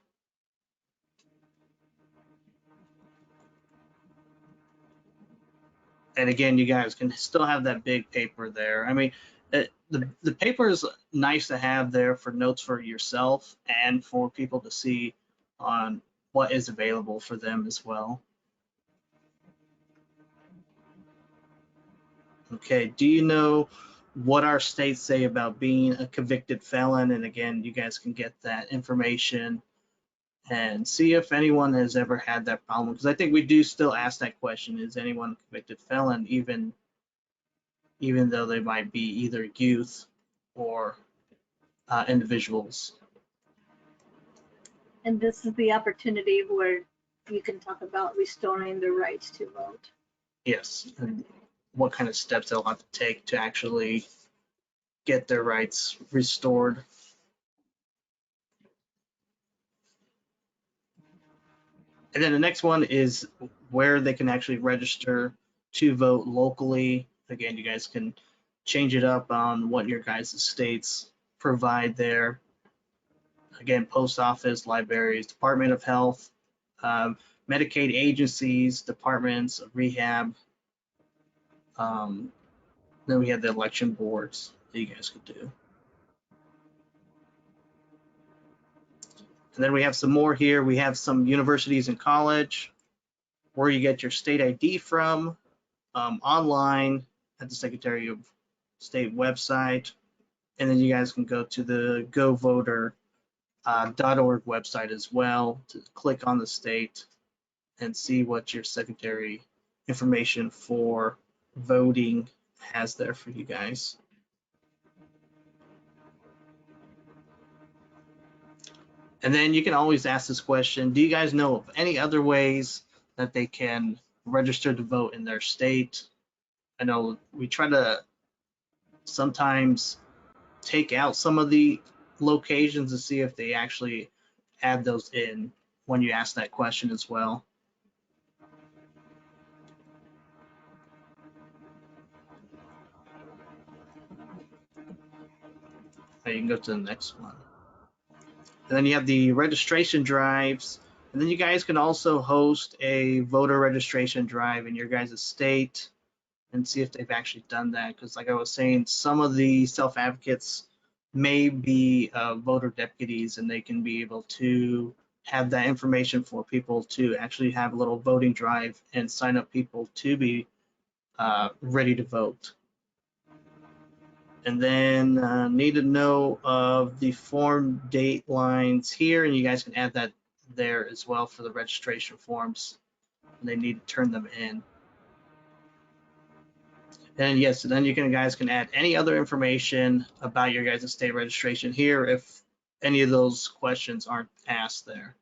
And again, you guys can still have that big paper there. I mean, the paper is nice to have there for notes for yourself and for people to see on what is available for them as well. Okay, do you know what our states say about being a convicted felon? And again, you guys can get that information and see if anyone has ever had that problem. Because I think we do still ask that question, is anyone a convicted felon, even though they might be either youth or individuals. And this is the opportunity where you can talk about restoring the rights to vote. Yes, and what kind of steps they'll have to take to actually get their rights restored. And then the next one is where they can actually register to vote locally. Again, you guys can change it up on what your guys' states provide there. Again, post office, libraries, Department of Health, Medicaid agencies, departments of rehab. Then we have the election boards that you guys could do. And then we have some more here. We have some universities and college, where you get your state ID from, online at the Secretary of State website, and then you guys can go to the GoVoter .org website as well to click on the state and see what your secretary information for voting has there for you guys. And then you can always ask this question: do you guys know of any other ways that they can register to vote in their state? I know we try to sometimes take out some of the locations to see if they actually add those in when you ask that question as well. Okay, you can go to the next one. And then you have the registration drives. And then you guys can also host a voter registration drive in your guys' state and see if they've actually done that. Because like I was saying, some of the self-advocates may be voter deputies, and they can be able to have that information for people to actually have a little voting drive and sign up people to be ready to vote. And then need to know of the form date lines here, and you guys can add that there as well for the registration forms. And they need to turn them in. And yes, and then you guys can add any other information about your guys' state registration here if any of those questions aren't asked there.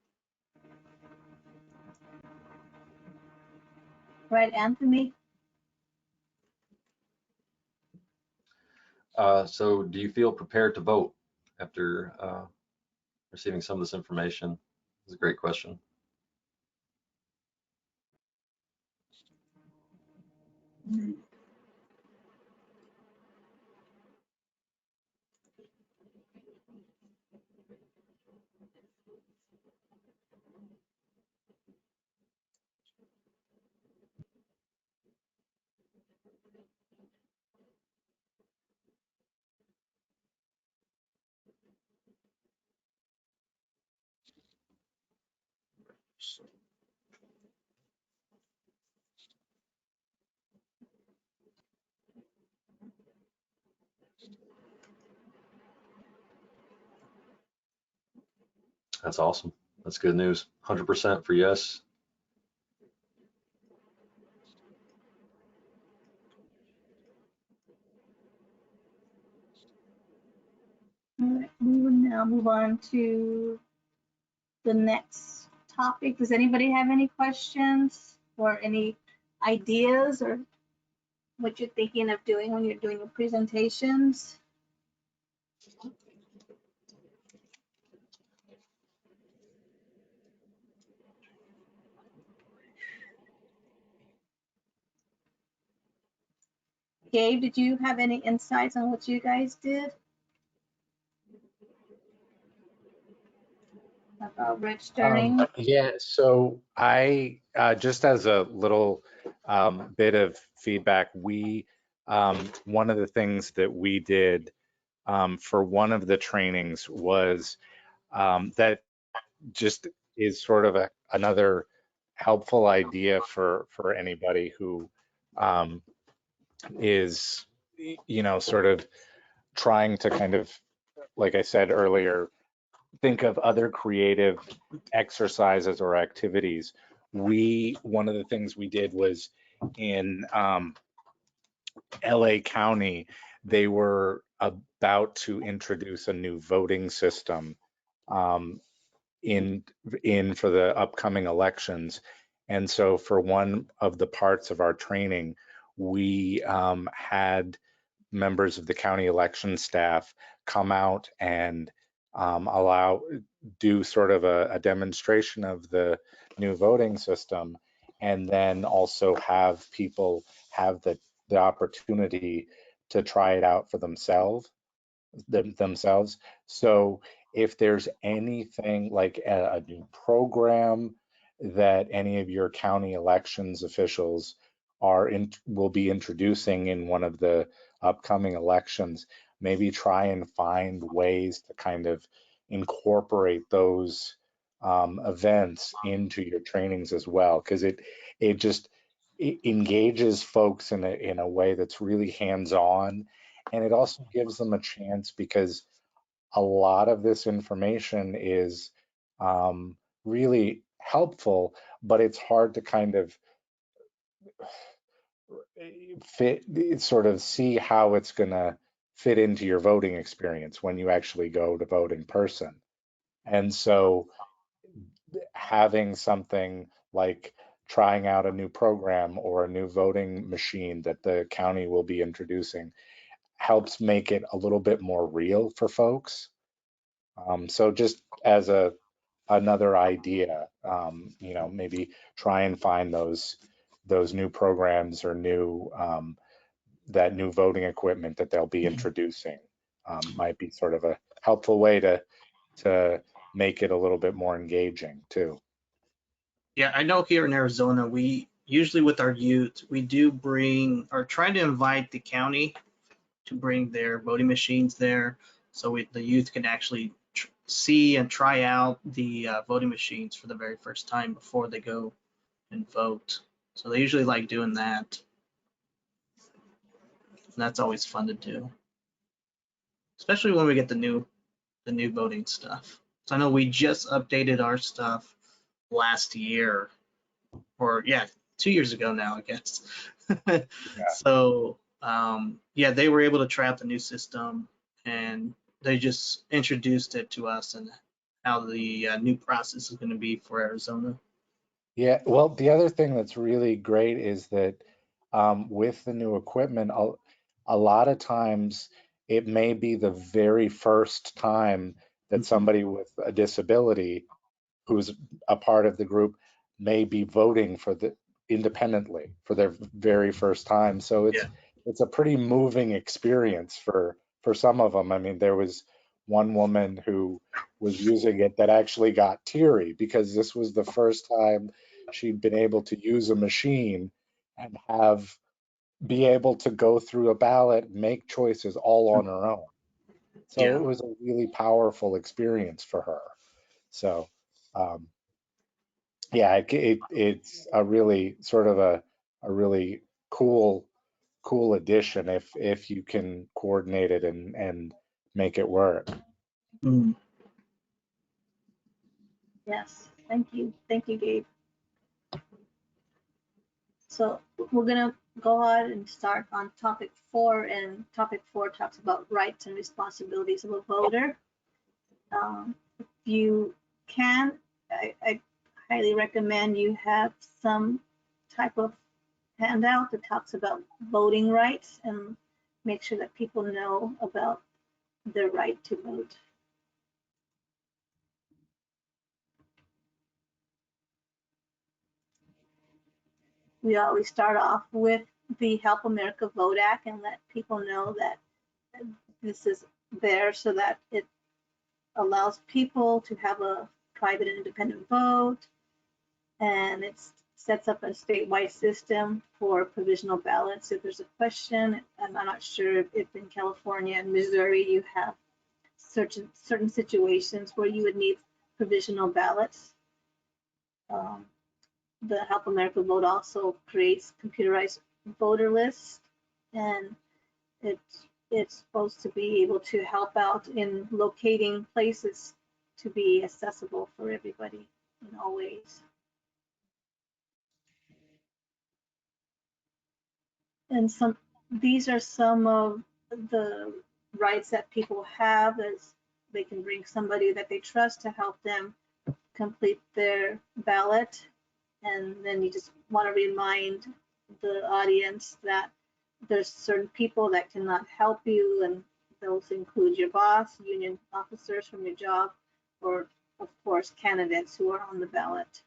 Right, Anthony? So do you feel prepared to vote after receiving some of this information? It's a great question. That's awesome. That's good news. 100% for yes. All right, we will now move on to the next topic. Does anybody have any questions or any ideas or what you're thinking of doing when you're doing your presentations? Gabe, did you have any insights on what you guys did? About registering? Yeah, so I just as a little bit of feedback, we one of the things that we did for one of the trainings was that just is sort of another helpful idea for anybody who is, you know, sort of trying to kind of, like I said earlier, think of other creative exercises or activities. One of the things we did was in LA County, they were about to introduce a new voting system in for the upcoming elections. And so for one of the parts of our training, we had members of the county election staff come out and do sort of a demonstration of the new voting system, and then also have people have the opportunity to try it out for themselves. So if there's anything like a new program that any of your county elections officials will be introducing in one of the upcoming elections, maybe try and find ways to kind of incorporate those events into your trainings as well, because it just engages folks in a way that's really hands-on, and it also gives them a chance, because a lot of this information is really helpful, but it's hard to kind of sort of see how it's going to fit into your voting experience when you actually go to vote in person. And so having something like trying out a new program or a new voting machine that the county will be introducing helps make it a little bit more real for folks. So just as another idea, maybe try and find those new programs or that new voting equipment that they'll be introducing. Might be sort of a helpful way to make it a little bit more engaging too. Yeah, I know here in Arizona, we usually with our youth, we do bring or try to invite the county to bring their voting machines there, so the youth can actually see and try out the voting machines for the very first time before they go and vote. So they usually like doing that. And that's always fun to do, especially when we get the new voting stuff. So I know we just updated our stuff last year, or yeah, 2 years ago now, I guess. Yeah. So yeah, they were able to try out the new system, and they just introduced it to us and how the new process is going to be for Arizona. Yeah, well, the other thing that's really great is that with the new equipment, a lot of times it may be the very first time that somebody with a disability who's a part of the group may be voting independently for their very first time. So it's a pretty moving experience for some of them. I mean, there was one woman who was using it that actually got teary because this was the first time she'd been able to use a machine and be able to go through a ballot, make choices all on her own. So it was a really powerful experience for her. So yeah, it's a really sort of a really cool addition if you can coordinate it and make it work. Yes, thank you, Gabe. So we're gonna go ahead and start on topic 4, and topic 4 talks about rights and responsibilities of a voter. If you can, I highly recommend you have some type of handout that talks about voting rights and make sure that people know about their right to vote. We always start off with the Help America Vote Act and let people know that this is there so that it allows people to have a private and independent vote, and it sets up a statewide system for provisional ballots. If there's a question, and I'm not sure if in California and Missouri you have certain situations where you would need provisional ballots. The Help America Vote also creates computerized voter lists, and it's supposed to be able to help out in locating places to be accessible for everybody in all ways. And these are some of the rights that people have, as they can bring somebody that they trust to help them complete their ballot. And then you just want to remind the audience that there's certain people that cannot help you, and those include your boss, union officers from your job, or of course candidates who are on the ballot.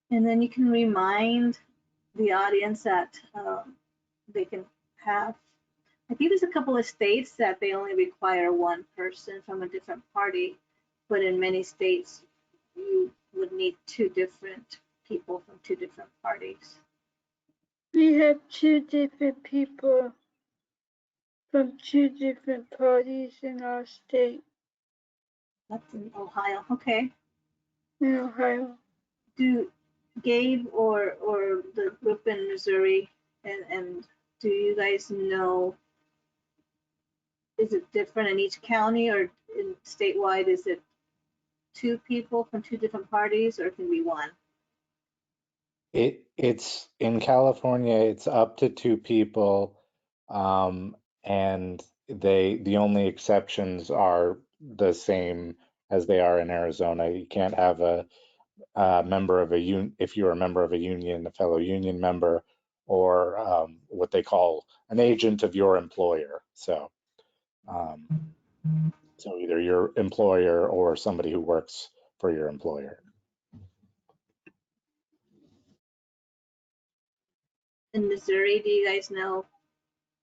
And then you can remind the audience that they can have, I think there's a couple of states that they only require one person from a different party, but in many states you would need 2 different people from 2 different parties. We have 2 different people from 2 different parties in our state. That's in Ohio, okay. in Ohio. Do Gabe or the group in Missouri and do you guys know, is it different in each county or in statewide? Is it 2 people from 2 different parties or it can be 1? It's in California, it's up to 2 people, and the only exceptions are the same as they are in Arizona. You can't have a member of a union, if you're a member of a union, a fellow union member, or what they call an agent of your employer. So, so either your employer or somebody who works for your employer. In Missouri, do you guys know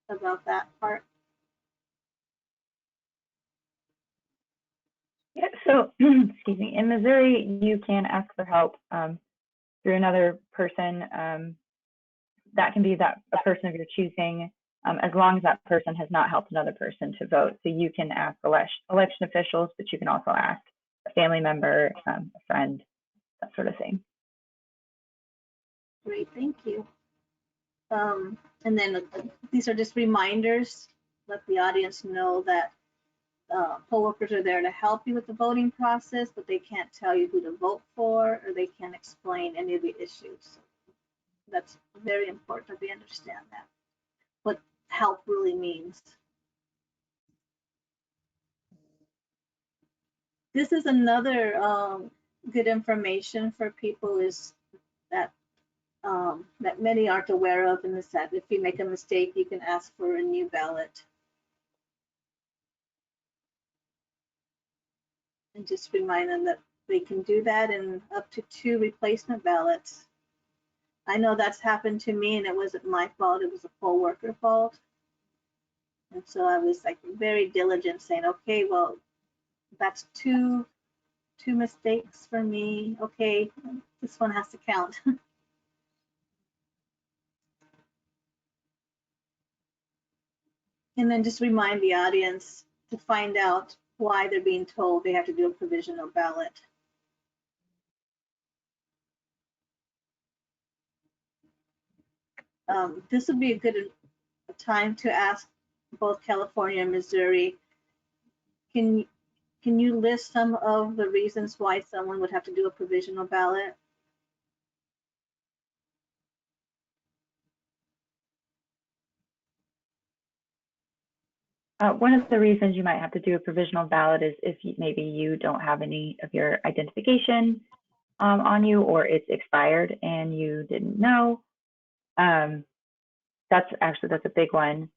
about that part? Yeah, so excuse me, in Missouri, you can ask for help through another person. That can be a person of your choosing, as long as that person has not helped another person to vote. So you can ask election officials, but you can also ask a family member, a friend, that sort of thing. Great, thank you. And then these are just reminders. Let the audience know that poll workers are there to help you with the voting process, but they can't tell you who to vote for, or they can't explain any of the issues. That's very important that we understand that, what help really means. This is another good information for people is that that many aren't aware of, and is that if you make a mistake, you can ask for a new ballot. And just remind them that they can do that in up to 2 replacement ballots. I know that's happened to me and it wasn't my fault, it was a poll worker fault. And so I was like very diligent saying, okay, well, that's two mistakes for me. Okay, this one has to count. And then just remind the audience to find out why they're being told they have to do a provisional ballot. This would be a good time to ask both California and Missouri, can you list some of the reasons why someone would have to do a provisional ballot? One of the reasons you might have to do a provisional ballot is if maybe you don't have any of your identification on you, or it's expired and you didn't know. That's a big one.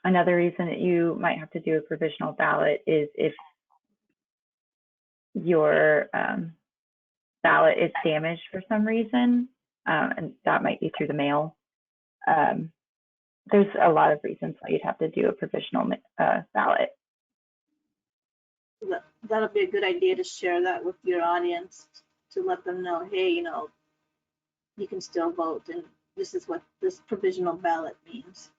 Another reason that you might have to do a provisional ballot is if your ballot is damaged for some reason, and that might be through the mail. There's a lot of reasons why you'd have to do a provisional ballot. That'll be a good idea to share that with your audience, to let them know, hey, you know, you can still vote, and this is what this provisional ballot means.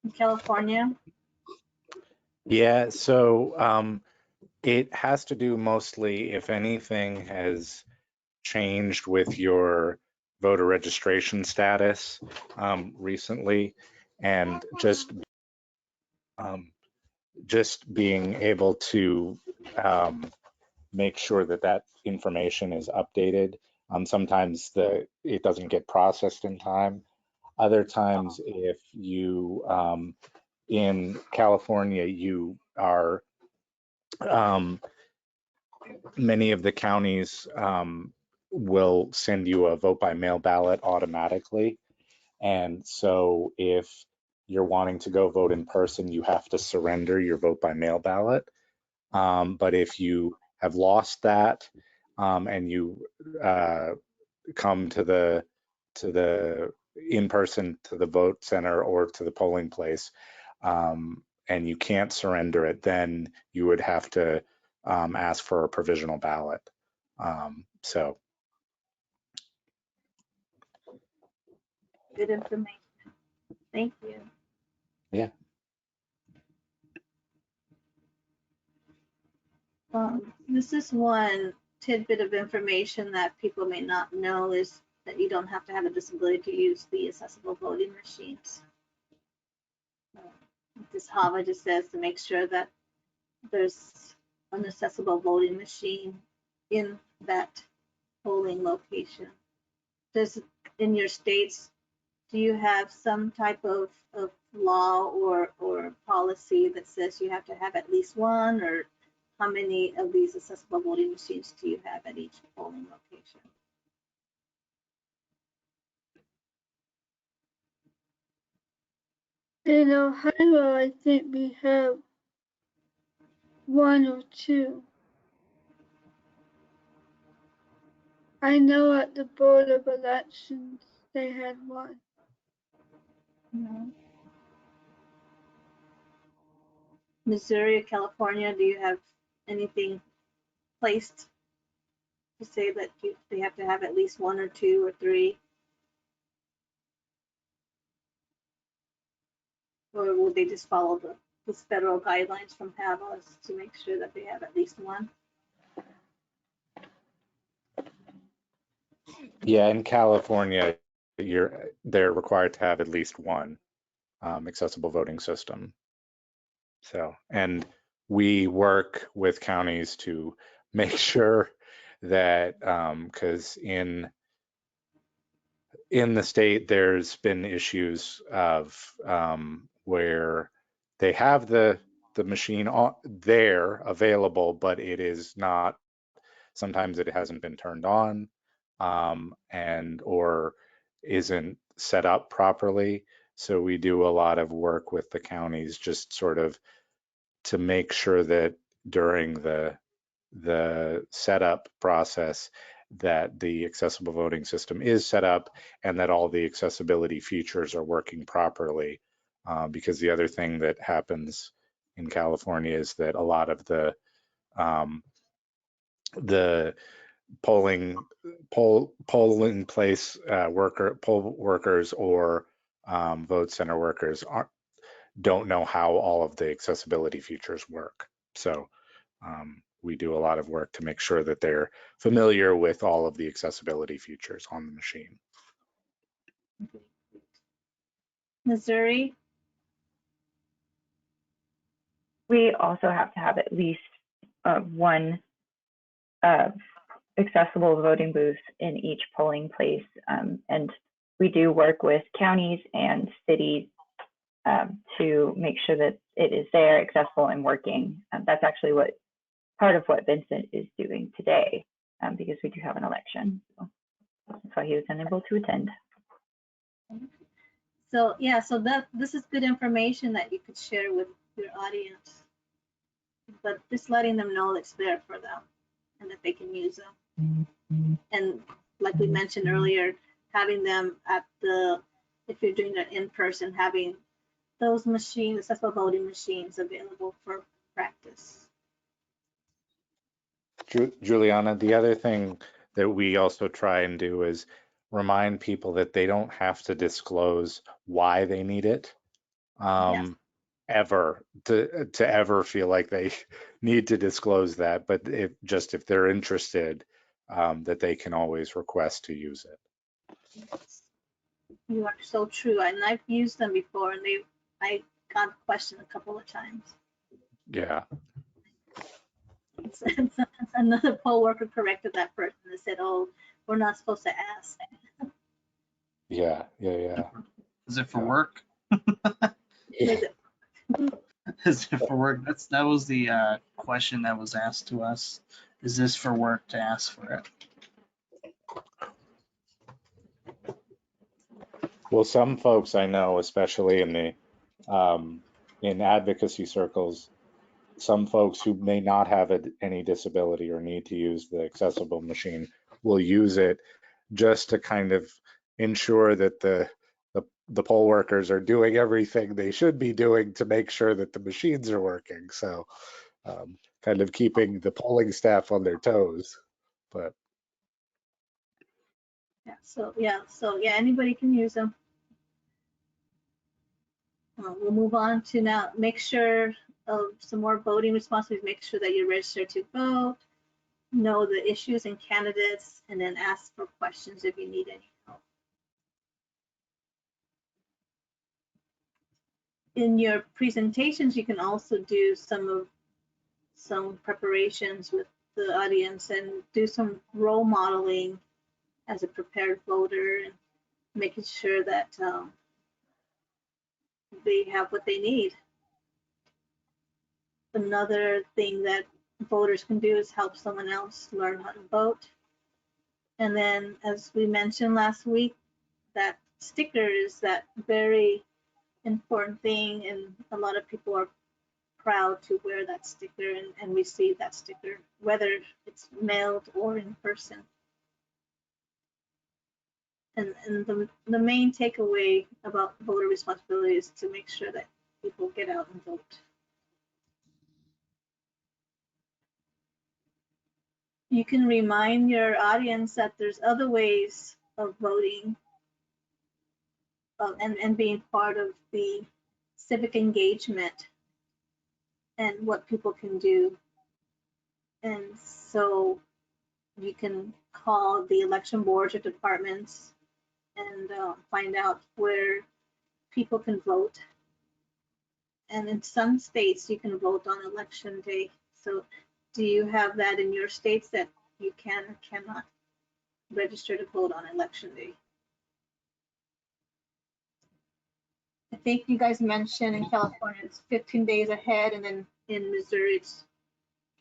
In California? Yeah, so it has to do mostly if anything has changed with your voter registration status recently, and just being able to make sure that that information is updated. Sometimes it doesn't get processed in time. Other times, if you in California, you are many of the counties will send you a vote by mail ballot automatically. And so if you're wanting to go vote in person, you have to surrender your vote by mail ballot. But if you have lost that and you come to the in person to the vote center or to the polling place, and you can't surrender it, then you would have to ask for a provisional ballot. So Good information. Thank you. Yeah. This is one tidbit of information that people may not know is that you don't have to have a disability to use the accessible voting machines. This HAVA just says to make sure that there's an accessible voting machine in that polling location. Does in your states, do you have some type of law or policy that says you have to have at least one, or how many of these accessible voting machines do you have at each polling location? In Ohio, I think we have 1 or 2. I know at the Board of Elections, they had 1. No. Missouri, California, do you have anything placed to say that they have to have at least 1 or 2 or 3? Or will they just follow the federal guidelines from HAVA to make sure that they have at least 1? Yeah, in California, they're required to have at least one accessible voting system. So, and we work with counties to make sure that, because in the state, there's been issues of where they have the machine there available, but it is not, sometimes it hasn't been turned on, and or isn't set up properly. So we do a lot of work with the counties just sort of to make sure that during the setup process that the accessible voting system is set up and that all the accessibility features are working properly. Because the other thing that happens in California is that a lot of the polling place poll workers or vote center workers don't know how all of the accessibility features work. So we do a lot of work to make sure that they're familiar with all of the accessibility features on the machine. Missouri? We also have to have at least one accessible voting booth in each polling place. And we do work with counties and cities to make sure that it is there, accessible, and working. That's actually part of what Vincent is doing today, because we do have an election. So that's why he was unable to attend. So yeah, so this is good information that you could share with your audience, but just letting them know it's there for them and that they can use them. And like we mentioned earlier, having them at if you're doing it in person, having those machines, accessible voting machines available for practice. Juliana, the other thing that we also try and do is remind people that they don't have to disclose why they need it. Yes. Ever to ever feel like they need to disclose that, but if they're interested, that they can always request to use it. You are so true, and I've used them before, and I got questioned a couple of times. Yeah. Another poll worker corrected that person and said, "Oh, we're not supposed to ask." Yeah. Is it for work? Yeah. Is it for work? That was the question that was asked to us. Is this for work to ask for it? Well, some folks I know, especially in the in advocacy circles, some folks who may not have any disability or need to use the accessible machine will use it just to kind of ensure that the poll workers are doing everything they should be doing to make sure that the machines are working. So kind of keeping the polling staff on their toes. But yeah, so anybody can use them. We'll move on to now make sure of some more voting responsibilities. Make sure that you're registered to vote, know the issues and candidates, and then ask for questions if you need any help. In your presentations, you can also do some preparations with the audience and do some role modeling as a prepared voter and making sure that they have what they need. Another thing that voters can do is help someone else learn how to vote. And then, as we mentioned last week, that sticker is that very important thing, and a lot of people are proud to wear that sticker and receive that sticker, whether it's mailed or in person. And the main takeaway about voter responsibility is to make sure that people get out and vote. You can remind your audience that there's other ways of voting and being part of the civic engagement and what people can do. And so you can call the election boards or departments and find out where people can vote. And in some states, you can vote on election day. So do you have that in your states that you can or cannot register to vote on election day? I think you guys mentioned in California it's 15 days ahead, and then in Missouri it's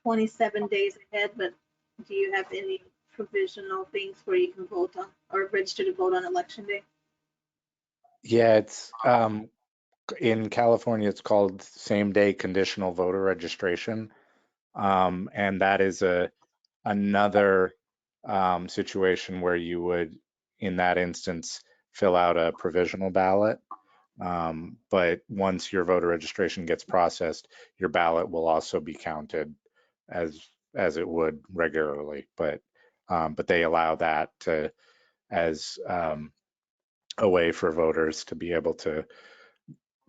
27 days ahead, but do you have any provisional things where you can vote on or register to vote on election day? Yeah, it's in California, it's called same-day conditional voter registration. And that is another situation where you would, in that instance, fill out a provisional ballot. But once your voter registration gets processed, your ballot will also be counted as it would regularly. But they allow that as a way for voters to be able to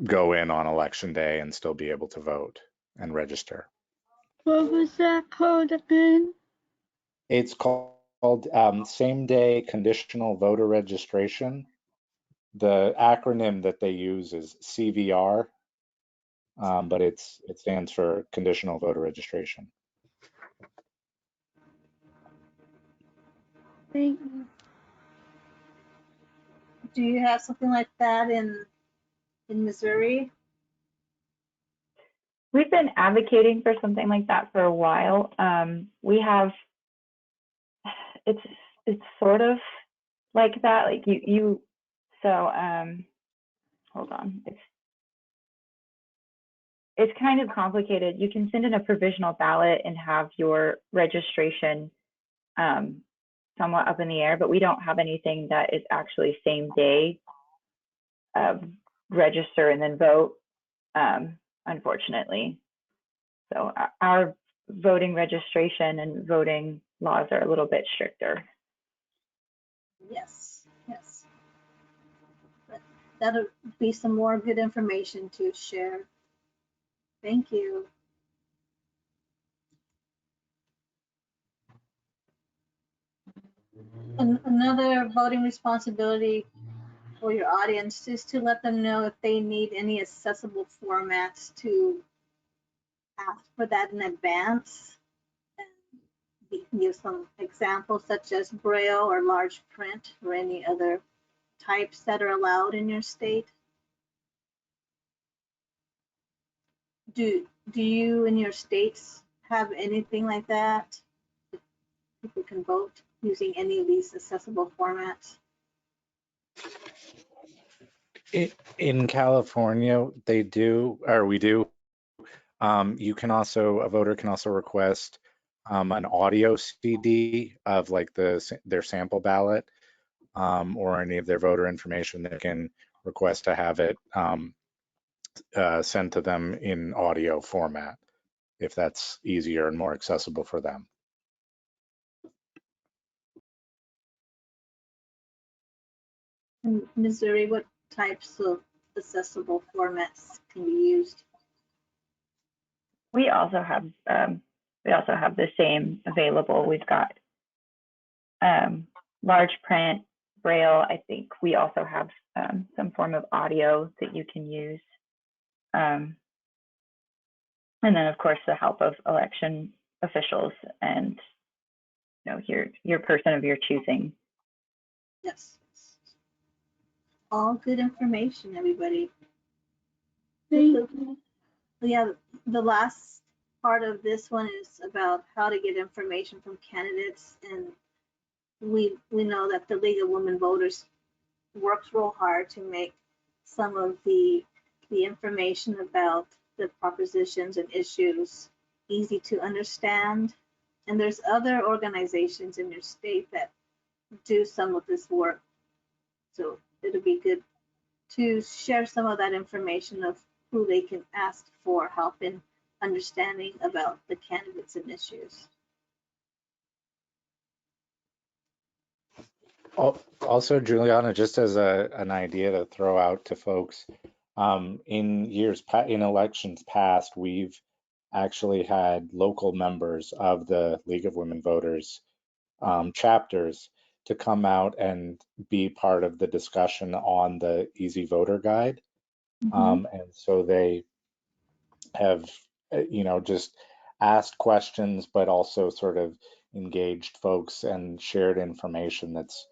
go in on election day and still be able to vote and register. What was that called again? It's called same-day conditional voter registration. The acronym that they use is CVR, but it stands for conditional voter registration. Thank you. Do you have something like that in Missouri? We've been advocating for something like that for a while. We have, it's sort of like that, like so hold on, it's kind of complicated. You can send in a provisional ballot and have your registration somewhat up in the air, but we don't have anything that is actually same day register and then vote, unfortunately. So our voting registration and voting laws are a little bit stricter. Yes, yes. But that'll be some more good information to share. Thank you. Another voting responsibility for your audience is to let them know if they need any accessible formats, to ask for that in advance. And you can give some examples such as Braille or large print or any other types that are allowed in your state. Do you in your states have anything like that? People can vote using any of these accessible formats? In California, they do, or we do. You can also, a voter can also request an audio CD of like their sample ballot or any of their voter information. They can request to have it sent to them in audio format if that's easier and more accessible for them. In Missouri, what types of accessible formats can be used? We also have the same available. We've got large print, Braille. I think we also have some form of audio that you can use. And then of course the help of election officials and your person of your choosing. Yes. All good information, everybody. Yeah, the last part of this one is about how to get information from candidates, and we know that the League of Women Voters works real hard to make some of the information about the propositions and issues easy to understand. And there's other organizations in your state that do some of this work. So it'll be good to share some of that information of who they can ask for help in understanding about the candidates and issues. Also, Juliana, just as an idea to throw out to folks, in elections past, we've actually had local members of the League of Women Voters chapters to come out and be part of the discussion on the Easy Voter Guide. And so they have, just asked questions, but also sort of engaged folks and shared information that's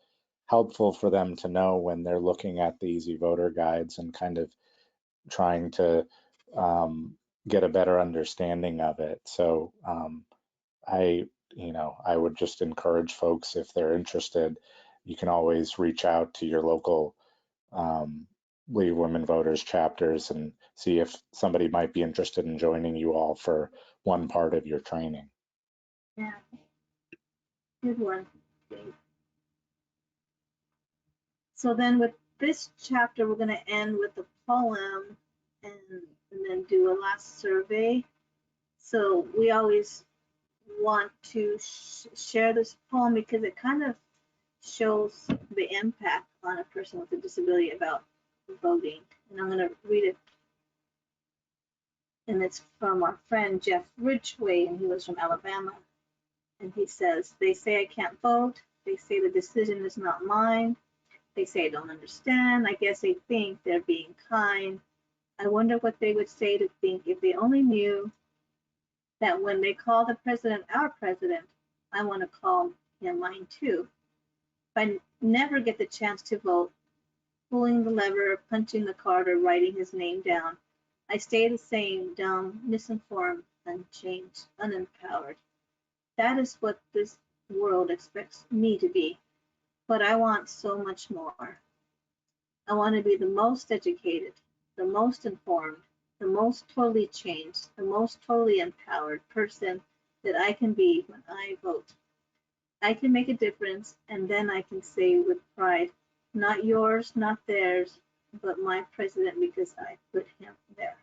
helpful for them to know when they're looking at the Easy Voter Guides and kind of trying to get a better understanding of it. So I would just encourage folks, if they're interested, you can always reach out to your local League of Women Voters chapters and see if somebody might be interested in joining you all for one part of your training. Yeah, good one. So then with this chapter, we're going to end with a poem and then do a last survey. So we always want to share this poem because it kind of shows the impact on a person with a disability about voting. And I'm going to read it. And it's from our friend Jeff Ridgway, and he was from Alabama. And he says, "They say I can't vote. They say the decision is not mine. They say I don't understand. I guess they think they're being kind. I wonder what they would say to think if they only knew that when they call the president our president, I want to call him mine too. If I never get the chance to vote, pulling the lever, punching the card, or writing his name down, I stay the same, dumb, misinformed, unchanged, unempowered. That is what this world expects me to be. But I want so much more. I want to be the most educated, the most informed, the most totally changed, the most totally empowered person that I can be when I vote. I can make a difference, and then I can say with pride, not yours, not theirs, but my president because I put him there."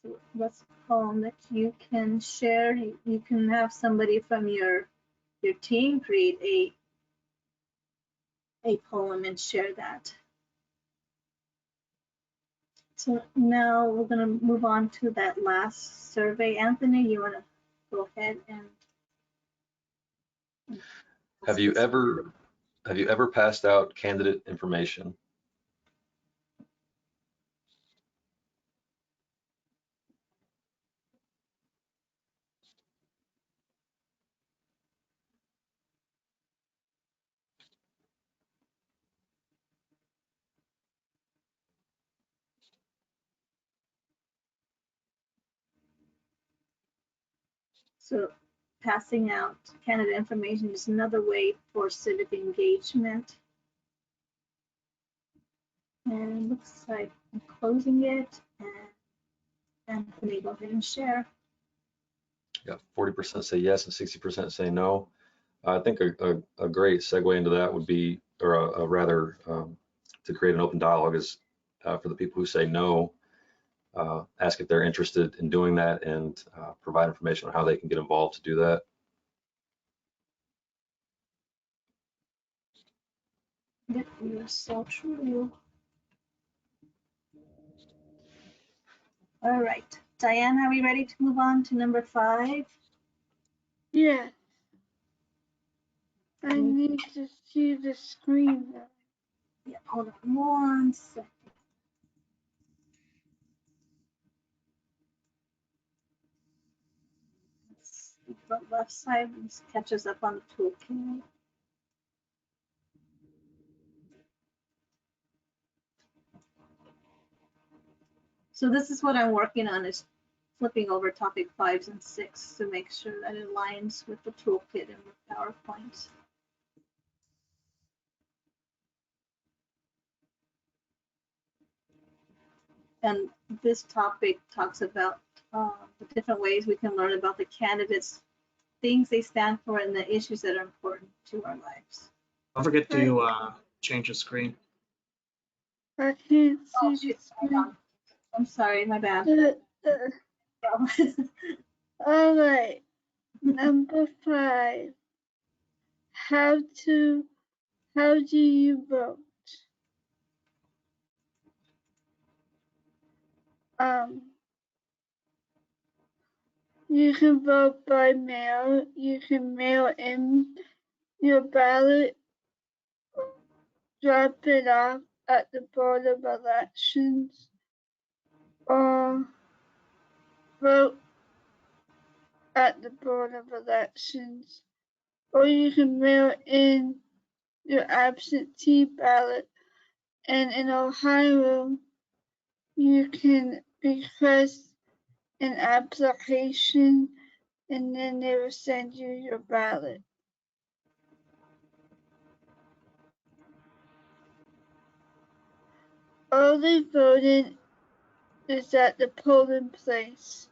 So that's a poem that you can share. You can have somebody from your team create a poem and share that. So now we're going to move on to that last survey. Anthony, you want to go ahead and Have you ever passed out candidate information? So passing out candidate information is another way for civic engagement. And it looks like I'm closing it. And Anthony, go ahead and share. Yeah, 40% say yes and 60% say no. I think a great segue into that would be, or a rather, to create an open dialogue is for the people who say no, ask if they're interested in doing that and provide information on how they can get involved to do that. You're so true. All right, Diane, are we ready to move on to number 5? Yeah. I need to see the screen though. Yeah, hold on one second. The left side catches up on the toolkit. So this is what I'm working on, is flipping over topic 5 and 6 to make sure that it aligns with the toolkit and with PowerPoint. And this topic talks about the different ways we can learn about the candidates, things they stand for, and the issues that are important to our lives. Don't forget to change the screen. I can't Oh, see the shoot, screen. I'm sorry, my bad. All right. Number 5. How do you vote? You can vote by mail. You can mail in your ballot, drop it off at the Board of Elections, or vote at the Board of Elections, or you can mail in your absentee ballot. And in Ohio, you can request an application and then they will send you your ballot. Early voting is at the polling place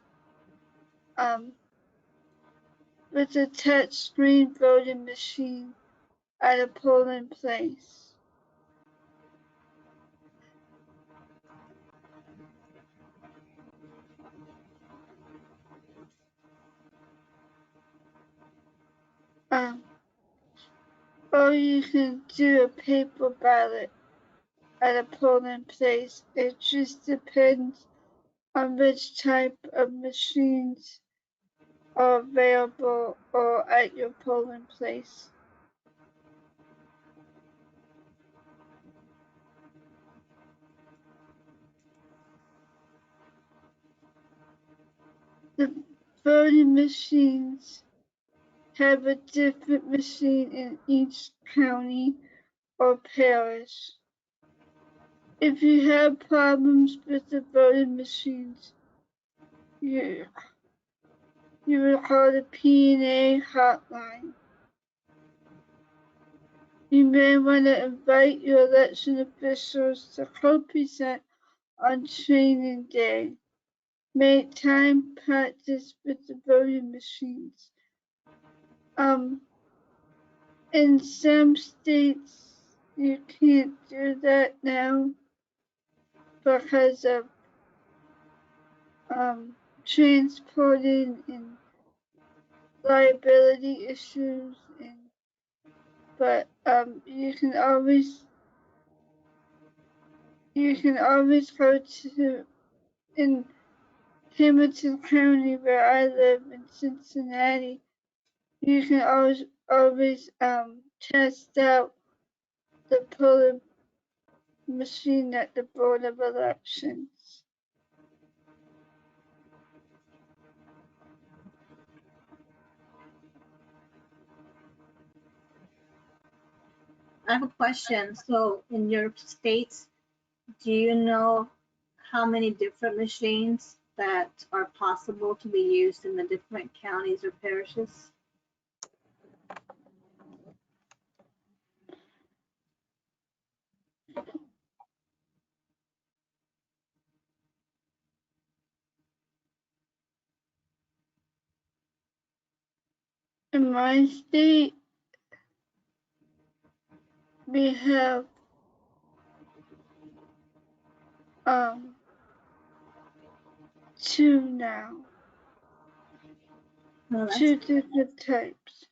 with a touch screen voting machine at a polling place. Or you can do a paper ballot at a polling place. It just depends on which type of machines are available or at your polling place. The voting machines have a different machine in each county or parish. If you have problems with the voting machines, you will call the P&A hotline. You may want to invite your election officials to co-present on training day. Make time practice with the voting machines. In some states, you can't do that now because of transporting and liability issues, but you can always go to, in Hamilton County where I live in Cincinnati, you can always test out the polling machine at the Board of Elections. I have a question. So in your states, do you know how many different machines that are possible to be used in the different counties or parishes? In my state, we have 2 now. No, that's 2 different types.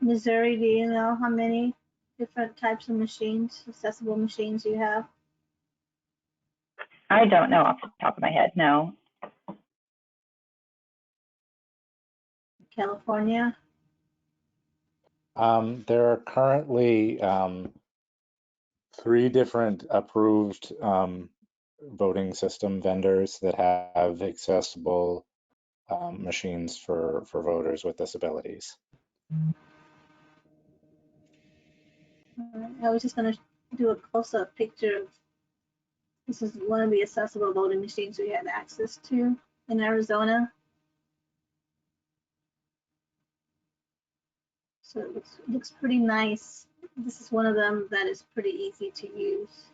Missouri, do you know how many different types of machines, accessible machines you have? I don't know off the top of my head, no. California? There are currently 3 different approved voting system vendors that have accessible machines for voters with disabilities. I was just going to do a close-up picture of, this is one of the accessible voting machines we had access to in Arizona. So it looks pretty nice. This is one of them that is pretty easy to use.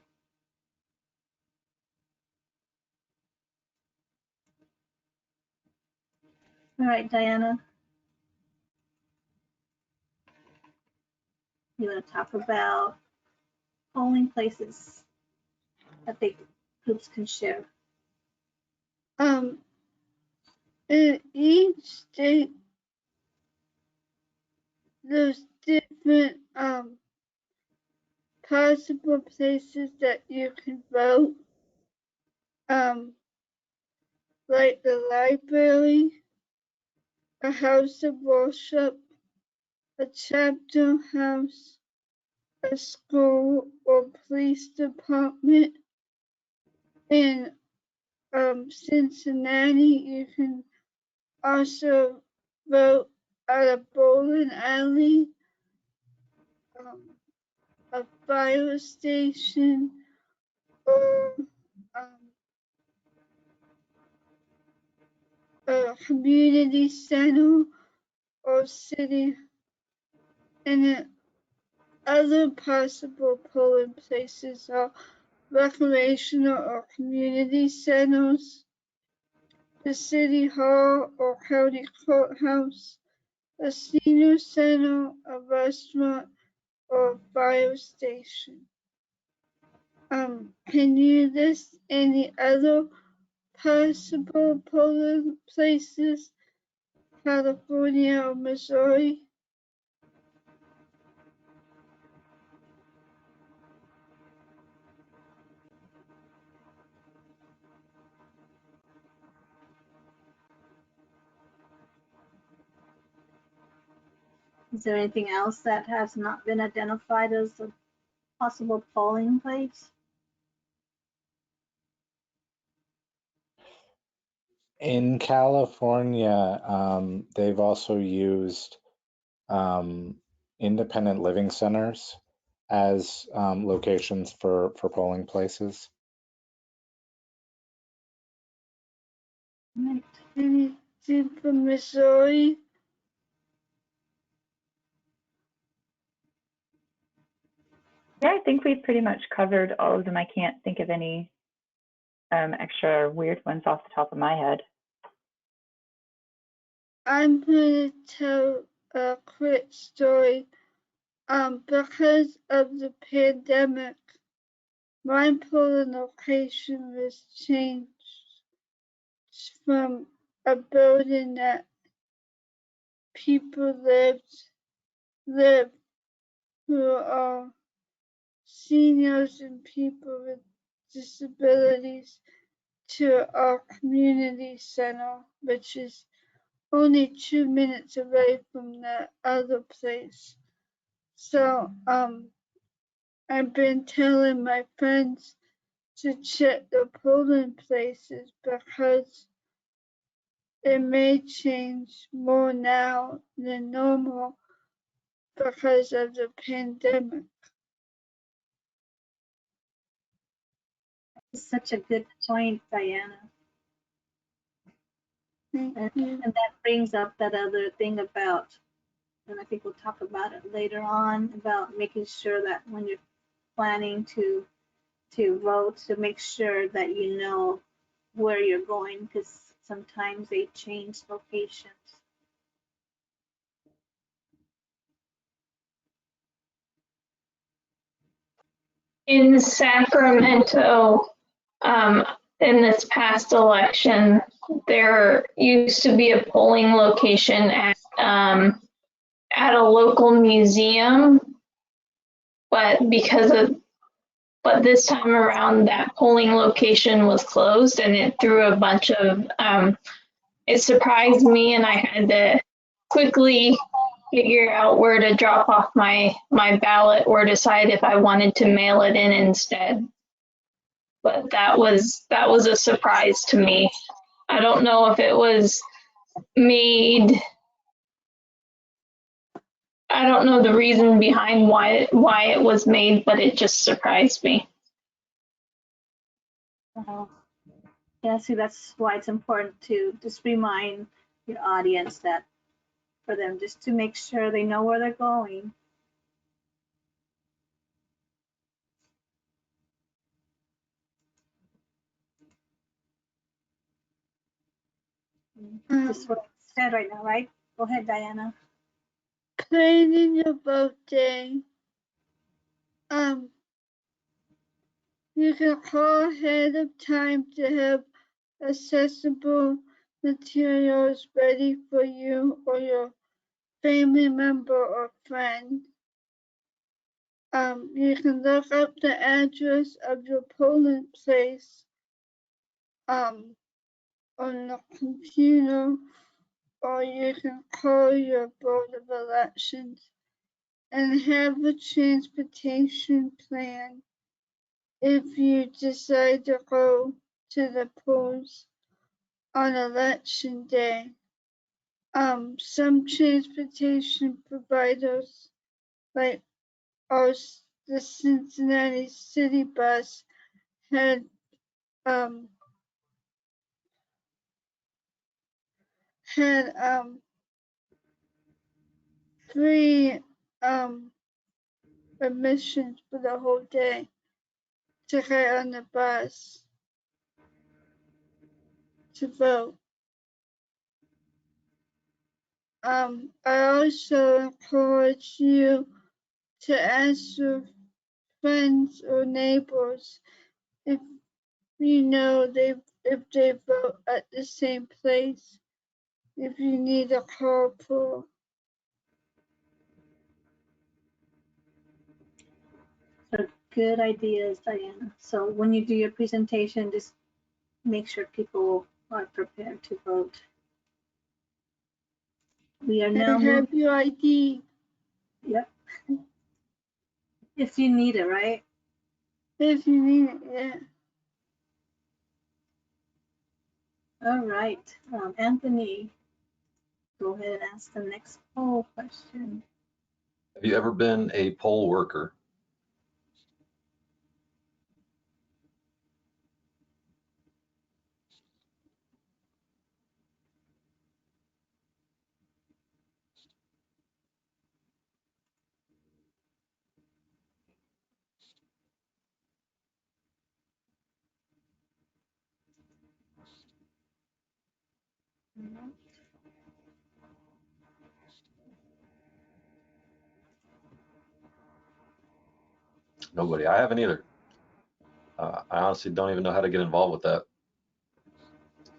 All right, Diana. You want to talk about polling places that big groups can share? In each state, there's different possible places that you can vote. Like the library, a house of worship, a chapter house, a school or police department. In Cincinnati, you can also vote at a bowling alley, a fire station, or a community center or city. And other possible polling places are recreational or community centers, the city hall or county courthouse, a senior center, a restaurant, or a fire station. Can you list any other possible polling places, California or Missouri? Is there anything else that has not been identified as a possible polling place? In California, they've also used independent living centers as locations for polling places. Anything from Missouri? Yeah, I think we've pretty much covered all of them. I can't think of any extra weird ones off the top of my head. I'm going to tell a quick story. Because of the pandemic, my polling location was changed from a building that people live who are seniors and people with disabilities to our community center, which is only 2 minutes away from the other place. So I've been telling my friends to check the polling places because it may change more now than normal because of the pandemic. Such a good point, Diana. And that brings up that other thing about, and I think we'll talk about it later on, about making sure that when you're planning to vote, to make sure that you know where you're going, because sometimes they change locations. In Sacramento, in this past election, there used to be a polling location at at a local museum, but this time around that polling location was closed, and it threw a bunch of, it surprised me, and I had to quickly figure out where to drop off my ballot or decide if I wanted to mail it in instead. But that was a surprise to me. I don't know if it was made, I don't know the reason behind why it was made, but it just surprised me. Yeah, see, that's why it's important to just remind your audience that for them just to make sure they know where they're going. Just what I said right now, right? Go ahead, Diana. Planning your vote day. You can call ahead of time to have accessible materials ready for you or your family member or friend. You can look up the address of your polling place on the computer, or you can call your Board of Elections and have a transportation plan if you decide to go to the polls on election day. Some transportation providers, like the Cincinnati City Bus, had free admissions for the whole day to get on the bus to vote. I also encourage you to ask your friends or neighbors if you know if they vote at the same place, if you need a carpool. So good ideas, Diana. So when you do your presentation, just make sure people are prepared to vote. We are now have your ID. Yep. If you need it, right? If you need it, yeah. All right, Anthony, go ahead and ask the next poll question. Have you ever been a poll worker? Nobody. I haven't either. I honestly don't even know how to get involved with that.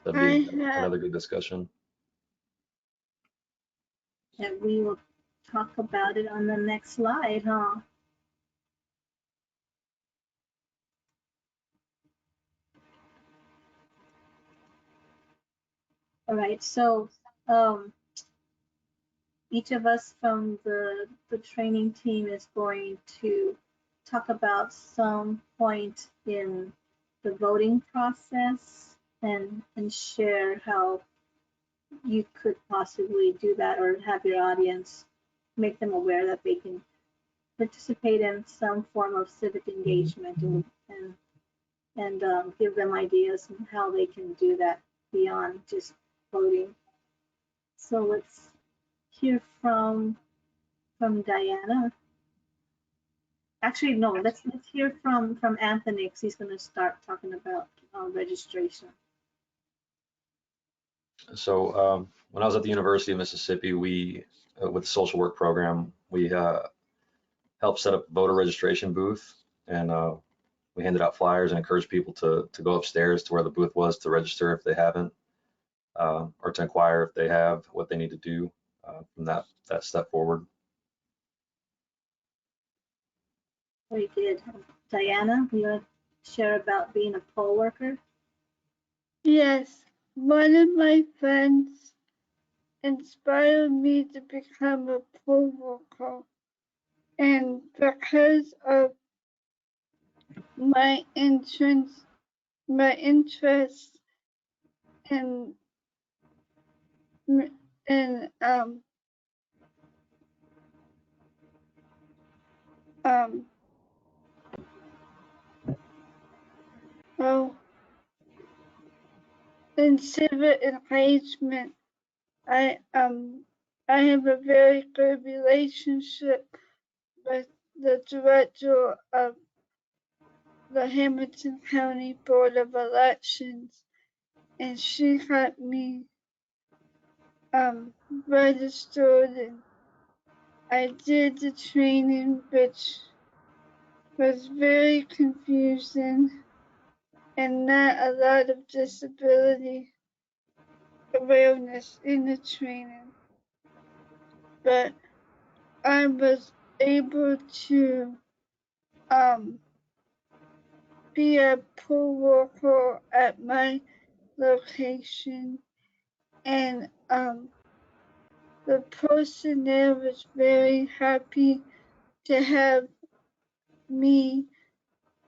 That'd be another good discussion. And we will talk about it on the next slide, huh? All right, so each of us from the training team is going to talk about some point in the voting process and share how you could possibly do that, or have your audience make them aware that they can participate in some form of civic engagement and give them ideas on how they can do that beyond just voting. So let's hear from Diana. Actually, no, let's hear from Anthony, because he's going to start talking about registration. So when I was at the University of Mississippi, we, with the social work program, we helped set up a voter registration booth, and we handed out flyers and encouraged people to go upstairs to where the booth was to register if they haven't, or to inquire if they have, what they need to do. from that step forward. Very good. Diana, you want to share about being a poll worker? Yes, one of my friends inspired me to become a poll worker, and because of my interest in in well, in civic engagement, I have a very good relationship with the director of the Hamilton County Board of Elections, and she got me registered, and I did the training, which was very confusing and not a lot of disability awareness in the training. But I was able to be a poll worker at my location, and the person there was very happy to have me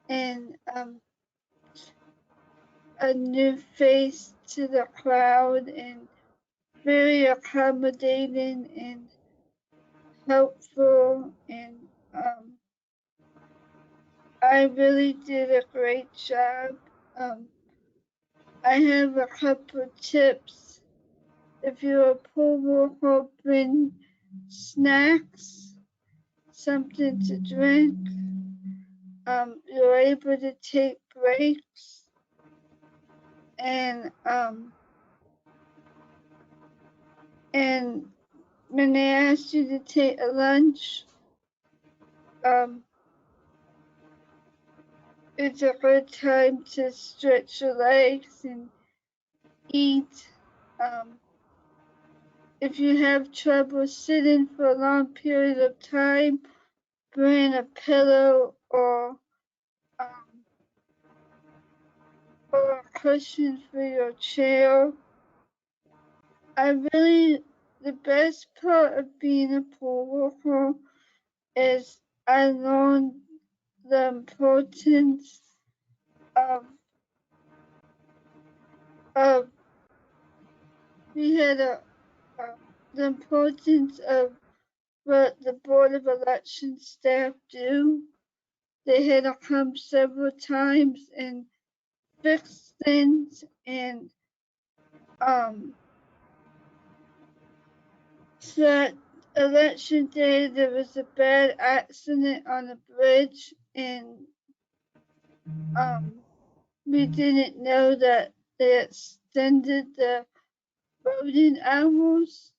and a new face to the crowd, and very accommodating and helpful, and I really did a great job. I have a couple tips. If you're a poll worker, bring snacks, something to drink. You're able to take breaks, and when they ask you to take a lunch, it's a good time to stretch your legs and eat. If you have trouble sitting for a long period of time, bring a pillow or a cushion for your chair. The best part of being a poll worker is I learned the importance of the importance of what the Board of Election staff do. They had to come several times and fix things, and so that election day there was a bad accident on the bridge, and we didn't know that they extended the voting hours.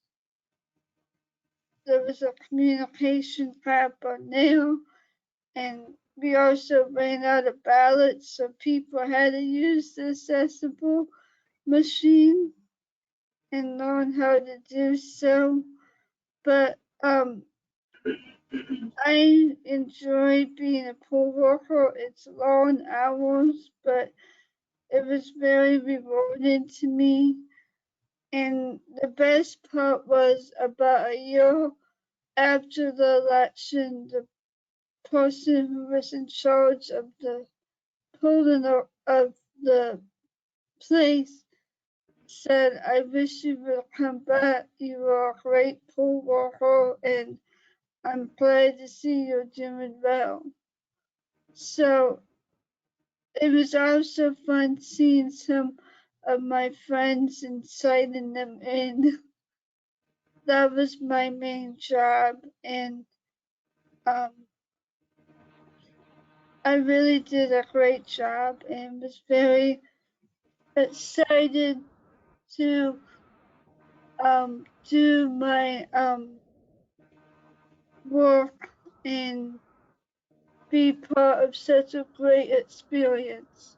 There was a communication gap on there, and we also ran out of ballots, so people had to use the accessible machine and learn how to do so. But I enjoy being a poll worker. It's long hours, but it was very rewarding to me. And the best part was about a year after the election, the person who was in charge of the polling of the place said, "I wish you would come back. You are a great poll worker, and I'm glad to see you're doing well." So it was also fun seeing some of my friends and citing them in. That was my main job, and I really did a great job and was very excited to do my work and be part of such a great experience.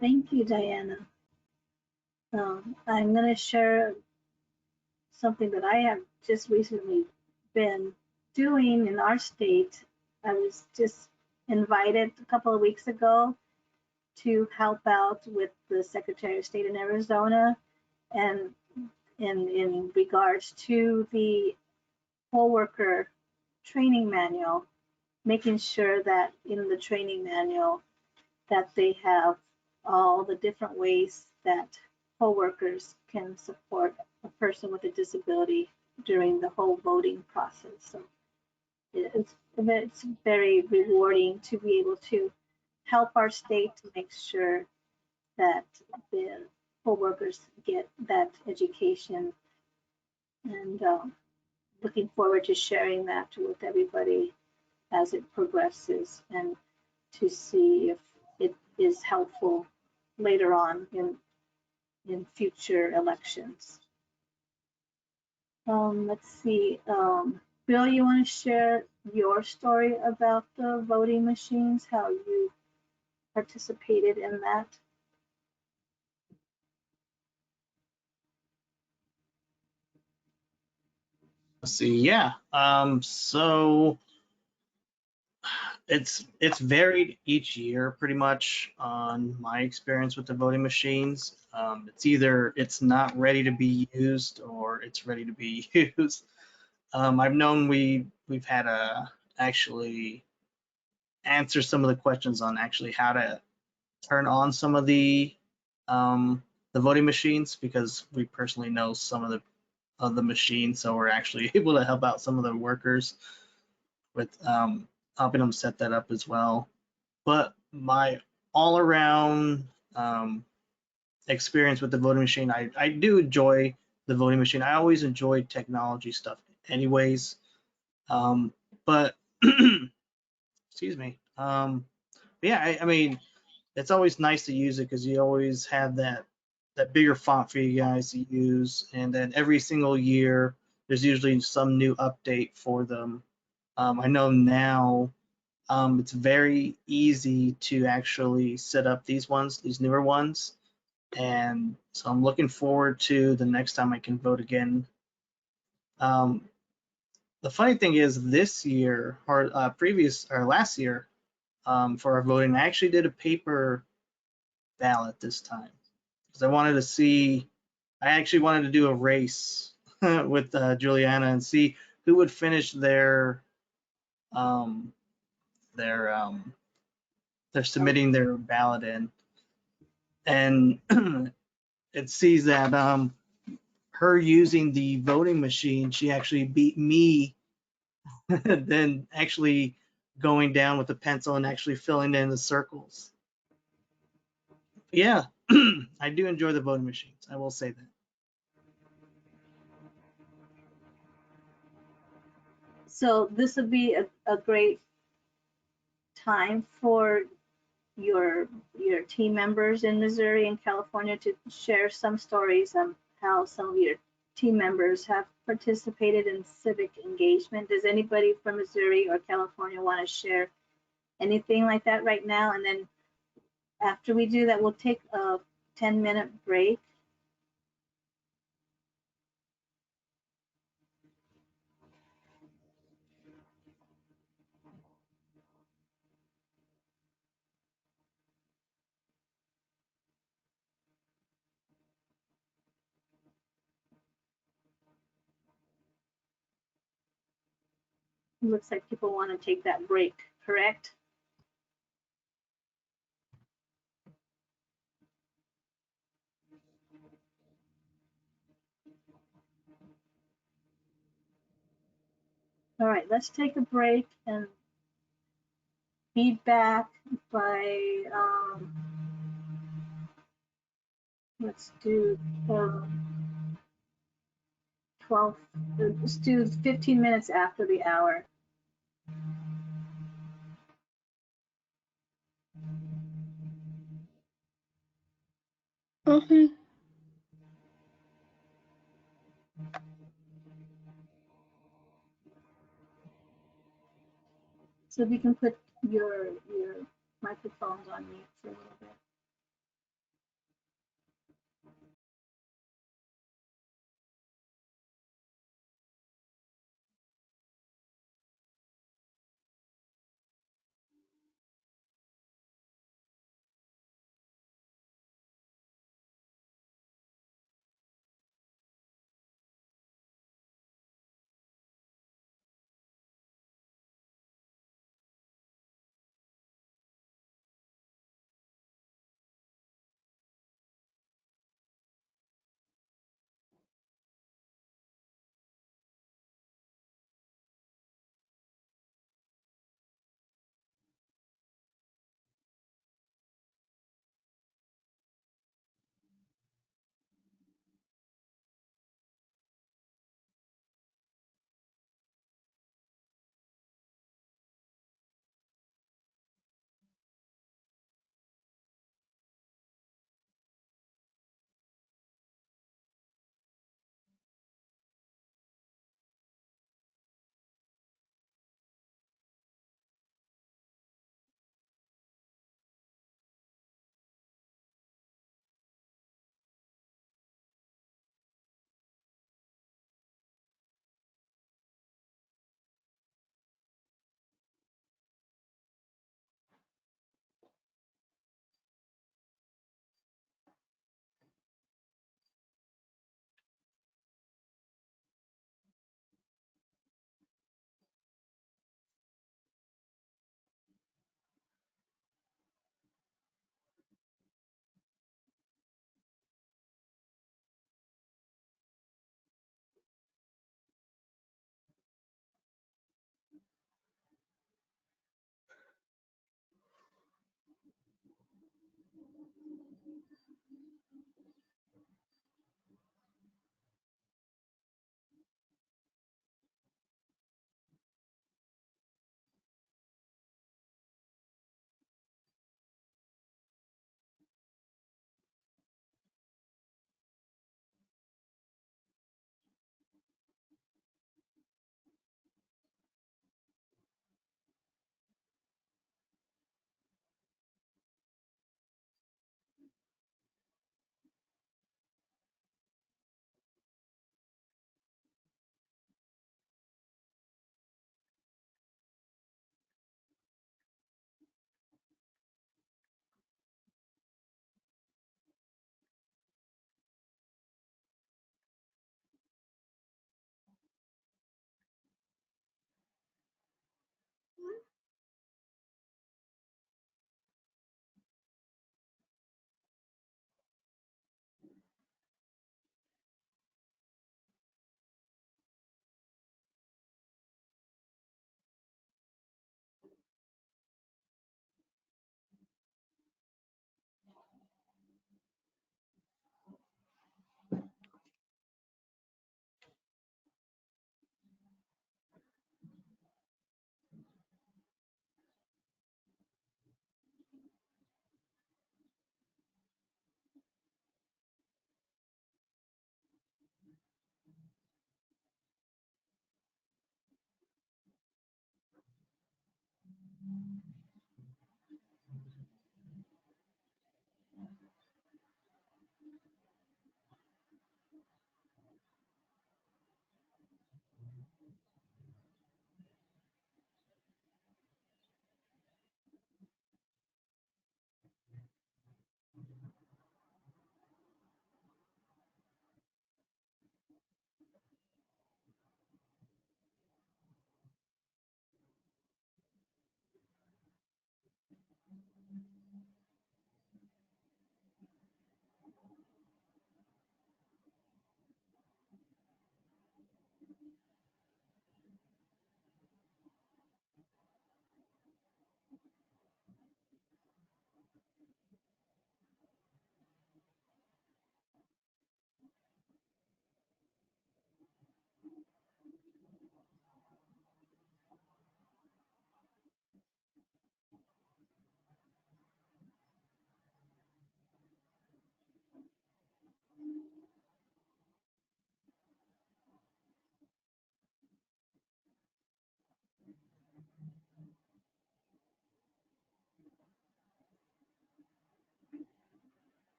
Thank you, Diana. I'm going to share something that I have just recently been doing in our state. I was just invited a couple of weeks ago to help out with the Secretary of State in Arizona, and in regards to the poll worker training manual, making sure that in the training manual that they have all the different ways that poll workers can support a person with a disability during the whole voting process. So it's very rewarding to be able to help our state to make sure that the poll workers get that education, and looking forward to sharing that with everybody as it progresses, and to see if it is helpful later on in future elections. Let's see, Bill, you want to share your story about the voting machines, how you participated in that? Let's see. Yeah. So it's varied each year pretty much on my experience with the voting machines. It's either it's not ready to be used or it's ready to be used. I've known we've had to actually answer some of the questions on actually how to turn on some of the voting machines, because we personally know some of the machines, so we're actually able to help out some of the workers with helping them set that up as well. But my all around experience with the voting machine, I do enjoy the voting machine. I always enjoyed technology stuff anyways. But excuse me. Yeah, I mean, it's always nice to use it because you always have that bigger font for you guys to use, and then every single year there's usually some new update for them. I know now it's very easy to actually set up these newer ones, and so I'm looking forward to the next time I can vote again. The funny thing is, this year or last year, for our voting, I actually did a paper ballot this time because I wanted to see. I actually wanted to do a race with Juliana and see who would finish their submitting their ballot in, and it sees that her using the voting machine, she actually beat me. Then actually going down with the pencil and actually filling in the circles. Yeah, I do enjoy the voting machines. I will say that. So this would be a great time for your team members in Missouri and California to share some stories on how some of your team members have participated in civic engagement. Does anybody from Missouri or California want to share anything like that right now? And then after we do that, we'll take a 10-minute break. It looks like people want to take that break, correct? All right, let's take a break and be back by, let's do 12, let's do 15 minutes after the hour. Okay. So if you can put your microphones on mute for a little bit.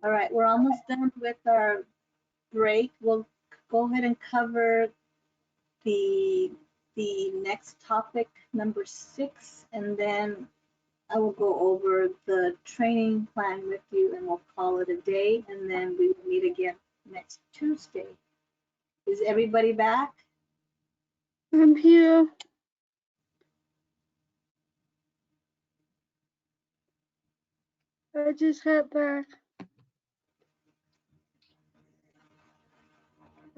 All right, we're almost done with our break. We'll go ahead and cover the next topic, number 6, and then I will go over the training plan with you and we'll call it a day, and then we will meet again next Tuesday. Is everybody back? I'm here. I just got back.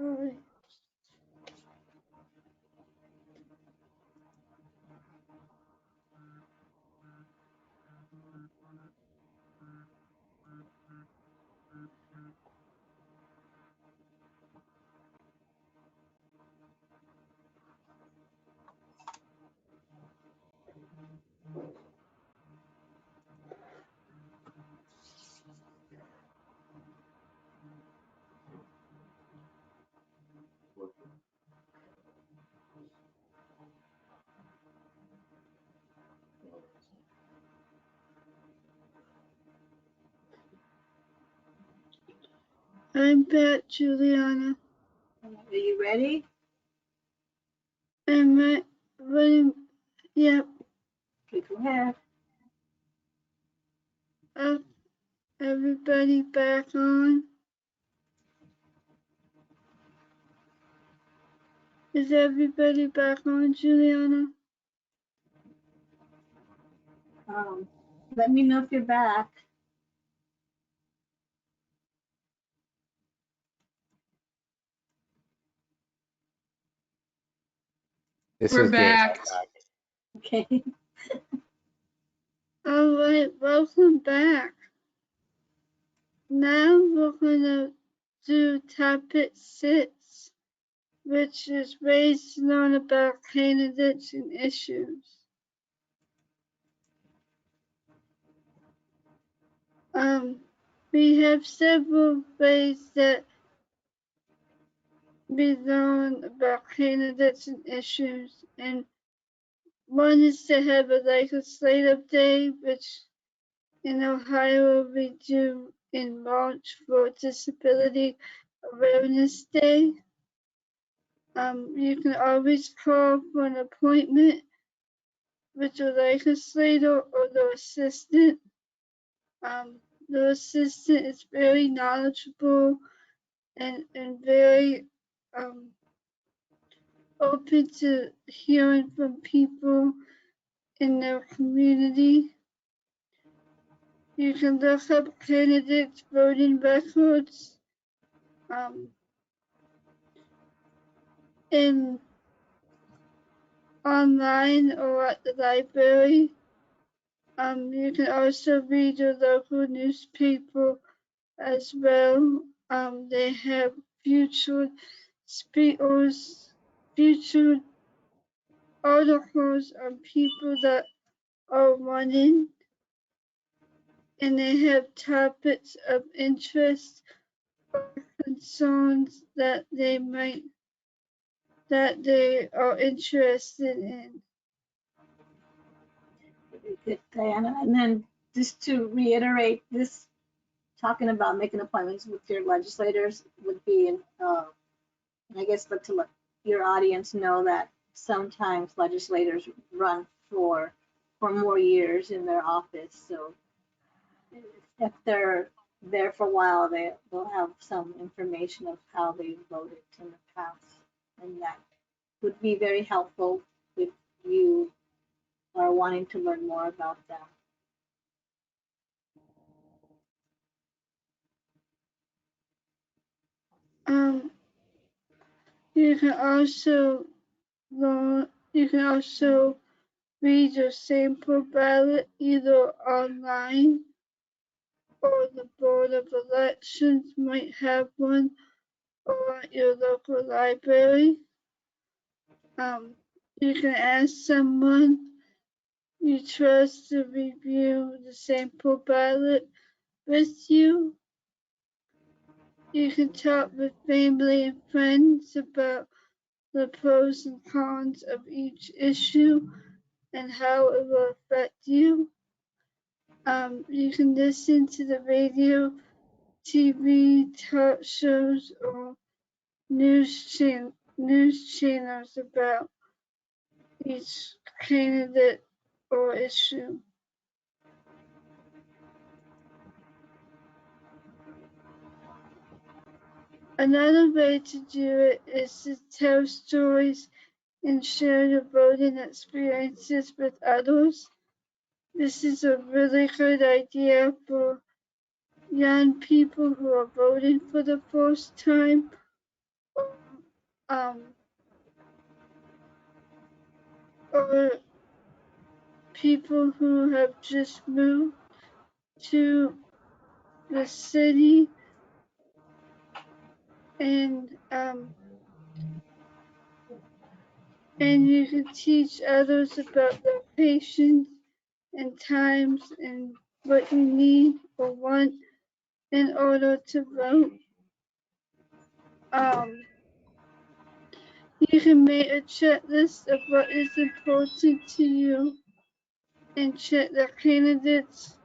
All right. I'm back, Juliana. Are you ready? I'm ready. Yep. Okay, go ahead. Everybody back on? Is everybody back on, Juliana? Let me know if you're back. We're back. Okay. All right, welcome back. Now we're gonna do topic 6, which is ways to learn about candidates and issues. We have several ways that we learn about candidates and issues, and one is to have a legislative day, which in Ohio we do in March for Disability Awareness Day. You can always call for an appointment with the legislator or the assistant. the assistant is very knowledgeable and very open to hearing from people in their community. You can look up candidates' voting records in online or at the library. You can also read your local newspaper as well. They have featured speakers, featured articles on people that are running, and they have topics of interest or concerns that they are interested in. Very good, Diana. And then just to reiterate, this talking about making appointments with your legislators would be, I guess, but to let your audience know that sometimes legislators run for more years in their office. So if they're there for a while, they'll have some information of how they voted in the past, and that would be very helpful if you are wanting to learn more about that. You can also read your sample ballot either online or the Board of Elections might have one, or at your local library. You can ask someone you trust to review the sample ballot with you. You can talk with family and friends about the pros and cons of each issue and how it will affect you. You can listen to the radio, TV, talk shows, or news channels about each candidate or issue. Another way to do it is to tell stories and share your voting experiences with others. This is a really good idea for young people who are voting for the first time, or people who have just moved to the city, and you can teach others about locations and times and what you need or want in order to vote. You can make a checklist of what is important to you and check the candidates,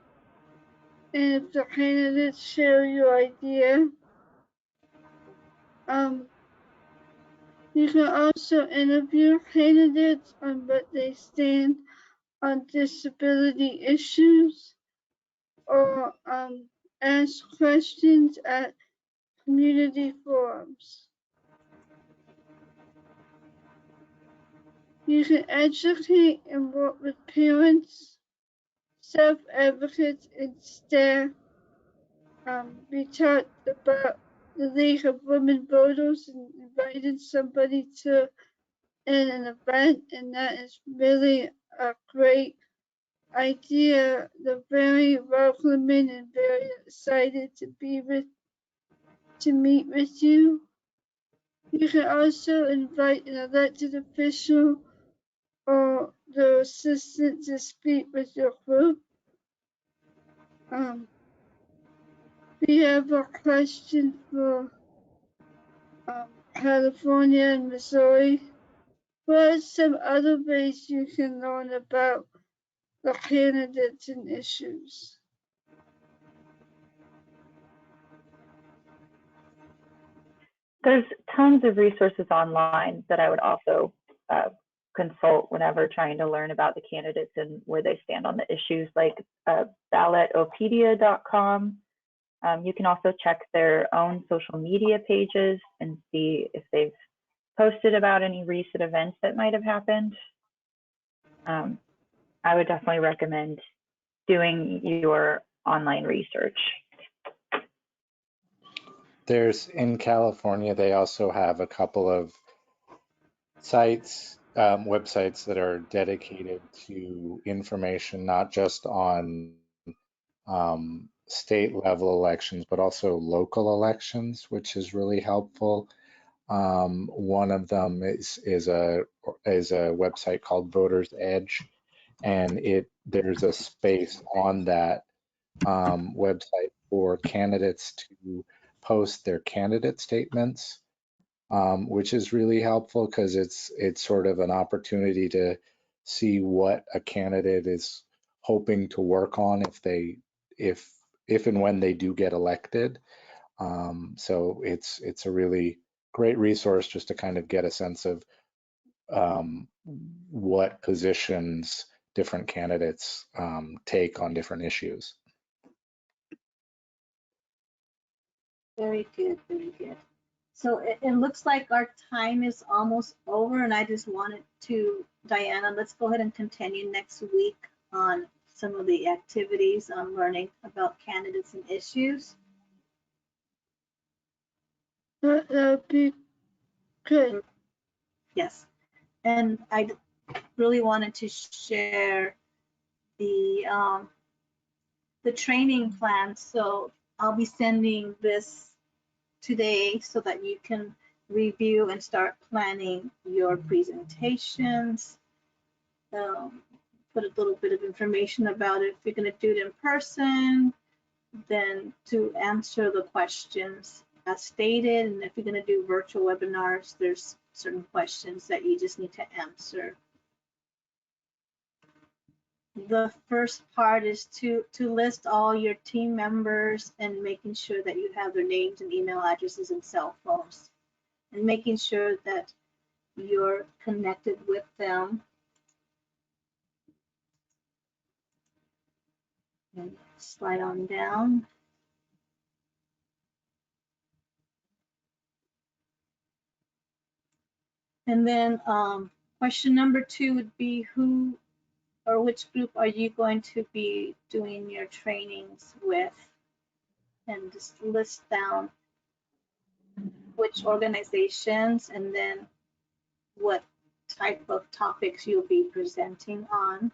and if the candidates share your idea. You can also interview candidates on what they stand on disability issues, or ask questions at community forums. You can educate and work with parents, self-advocates, and staff. We talked about the League of Women Voters and invited somebody to an event, and that is really a great idea. They're very welcoming and very excited to meet with you. You can also invite an elected official or the assistant to speak with your group. We have a question for California and Missouri. What are some other ways you can learn about the candidates and issues? There's tons of resources online that I would also consult whenever trying to learn about the candidates and where they stand on the issues, like ballotopedia.com. You can also check their own social media pages and see if they've posted about any recent events that might have happened. I would definitely recommend doing your online research. In California, they also have a couple of sites, websites that are dedicated to information, not just on state level elections, but also local elections, which is really helpful. One of them is a website called Voters Edge, and there's a space on that website for candidates to post their candidate statements, which is really helpful because it's sort of an opportunity to see what a candidate is hoping to work on if and when they do get elected. So it's a really great resource just to kind of get a sense of what positions different candidates take on different issues. Very good, very good. So it looks like our time is almost over, and I just wanted to, Diana, let's go ahead and continue next week on some of the activities on learning about candidates and issues. That would be good. Yes, and I really wanted to share the training plan. So I'll be sending this today so that you can review and start planning your presentations. Put a little bit of information about it. If you're going to do it in person, then to answer the questions as stated. And if you're going to do virtual webinars, there's certain questions that you just need to answer. The first part is to list all your team members and making sure that you have their names and email addresses and cell phones, and making sure that you're connected with them. And slide on down. And then question number 2 would be who or which group are you going to be doing your trainings with? And just list down which organizations and then what type of topics you'll be presenting on.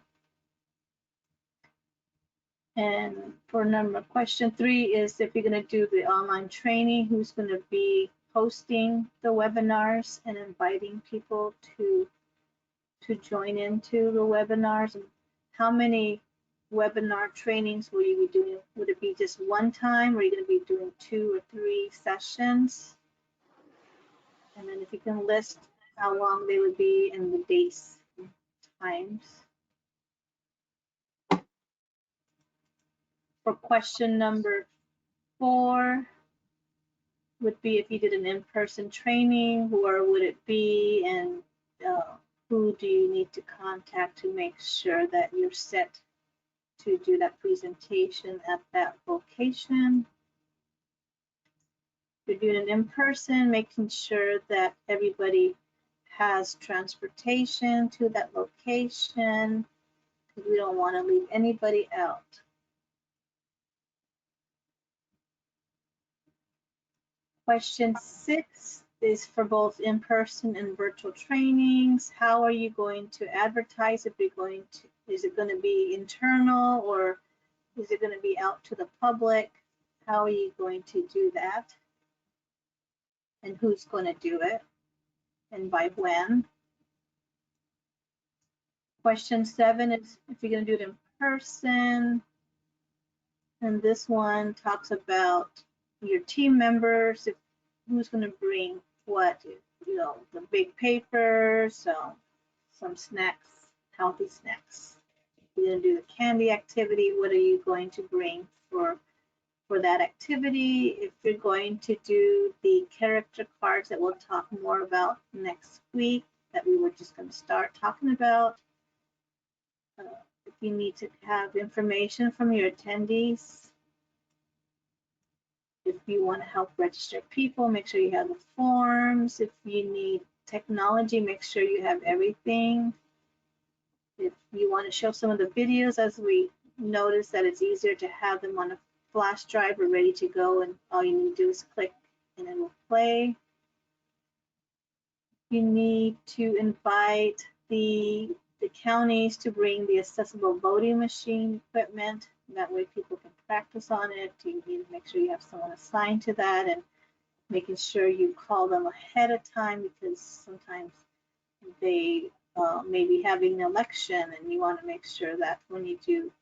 And for question 3 is if you're going to do the online training, who's going to be hosting the webinars and inviting people to join into the webinars, and how many webinar trainings will you be doing? Would it be just one time, or are you going to be doing 2 or 3 sessions? And then if you can list how long they would be and the dates and times. For question number 4 would be if you did an in-person training, where would it be, and who do you need to contact to make sure that you're set to do that presentation at that location. If you're doing it in person, making sure that everybody has transportation to that location, because we don't want to leave anybody out. Question 6 is for both in-person and virtual trainings. How are you going to advertise? If you're going to, is it going to be internal or is it going to be out to the public? How are you going to do that? And who's going to do it? And by when? Question 7 is if you're going to do it in person. And this one talks about your team members, if who's going to bring what, you know, the big papers, so some snacks, healthy snacks. If you're going to do the candy activity, what are you going to bring for that activity? If you're going to do the character cards that we'll talk more about next week, that we were just going to start talking about. If you need to have information from your attendees, if you want to help register people, make sure you have the forms. If you need technology, make sure you have everything. If you want to show some of the videos, as we notice that it's easier to have them on a flash drive or ready to go, and all you need to do is click and it will play. You need to invite the counties to bring the accessible voting machine equipment. That way people can practice on it. You need to make sure you have someone assigned to that, and making sure you call them ahead of time, because sometimes they may be having an election, and you want to make sure that when you do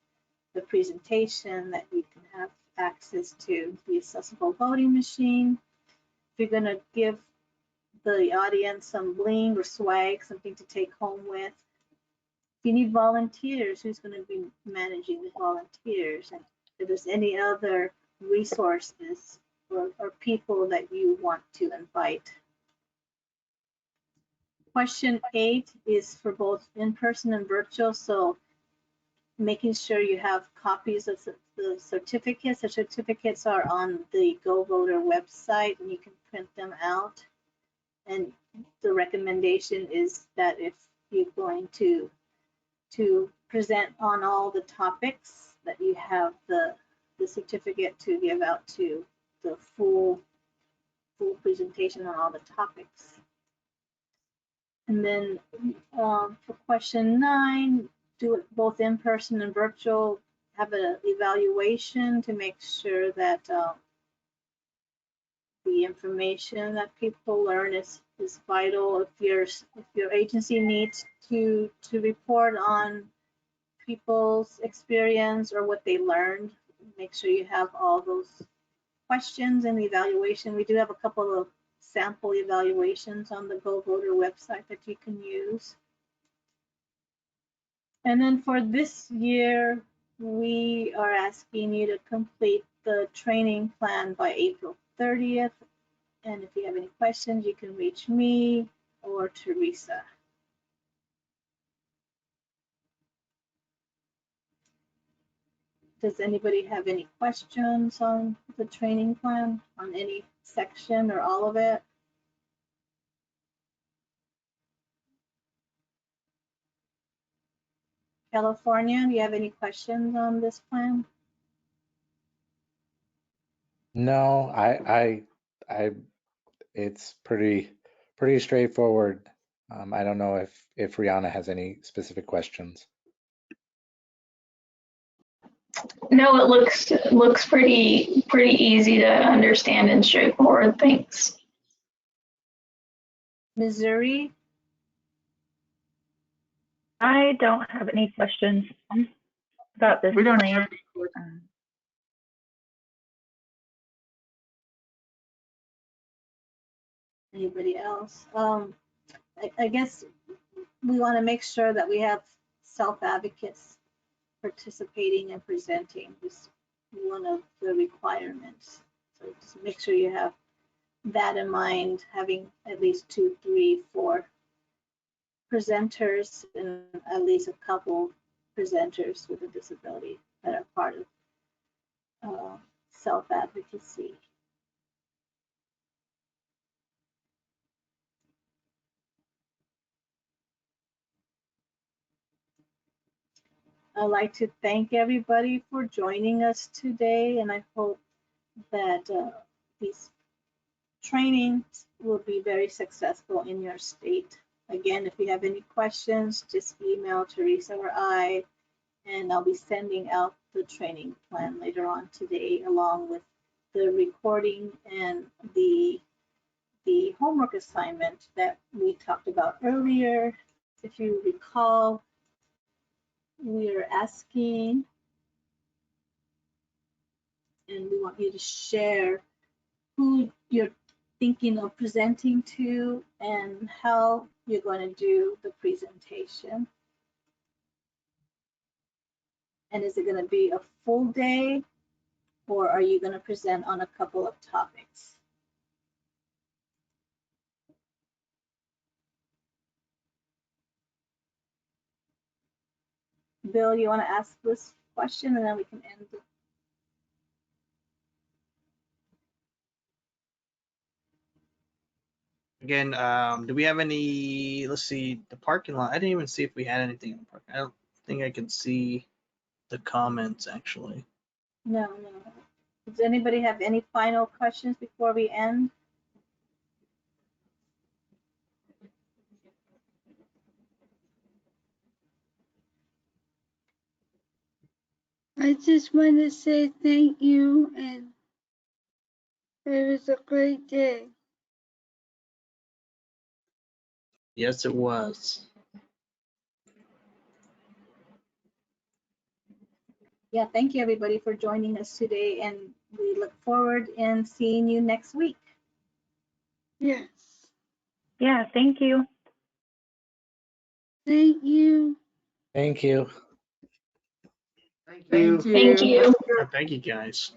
the presentation that you can have access to the accessible voting machine. If you're going to give the audience some bling or swag, something to take home with. If you need volunteers, who's going to be managing the volunteers? And if there's any other resources or people that you want to invite. Question 8 is for both in-person and virtual, so making sure you have copies of the certificates. The certificates are on the GoVoter website, and you can print them out. And the recommendation is that if you're going to present on all the topics, that you have the certificate to give out to the full presentation on all the topics. And then for question 9, do it both in person and virtual. Have an evaluation to make sure that the information that people learn is vital. If your agency needs to report on people's experience or what they learned, make sure you have all those questions in the evaluation. We do have a couple of sample evaluations on the GoVoter website that you can use. And then for this year, we are asking you to complete the training plan by April 30th. And if you have any questions, you can reach me or Teresa. Does anybody have any questions on the training plan, on any section or all of it? California, do you have any questions on this plan? No, it's pretty straightforward. I don't know if Rihanna has any specific questions. No, it looks pretty easy to understand and straightforward. Thanks. Missouri? I don't have any questions about this We don't plan. Anybody else? I guess we want to make sure that we have self-advocates participating and presenting. Is one of the requirements. So just make sure you have that in mind, having at least 2, 3, 4 presenters and at least a couple presenters with a disability that are part of self-advocacy. I'd like to thank everybody for joining us today, and I hope that these trainings will be very successful in your state. Again, if you have any questions, just email Teresa or I, and I'll be sending out the training plan later on today, along with the recording and the homework assignment that we talked about earlier. If you recall, we are asking, and we want you to share who you're thinking of presenting to and how you're going to do the presentation. And is it going to be a full day, or are you going to present on a couple of topics? Bill, you want to ask this question and then we can end it? Again, do we have any, let's see, the parking lot. I didn't even see if we had anything in the park. I don't think I can see the comments actually. No. Does anybody have any final questions before we end? I just want to say thank you, and it was a great day. Yes, it was. Yeah, thank you everybody for joining us today, and we look forward in seeing you next week. Yes. Yeah, thank you. Thank you. Thank you. Thank Thank you. Thank you. you. Thank you guys.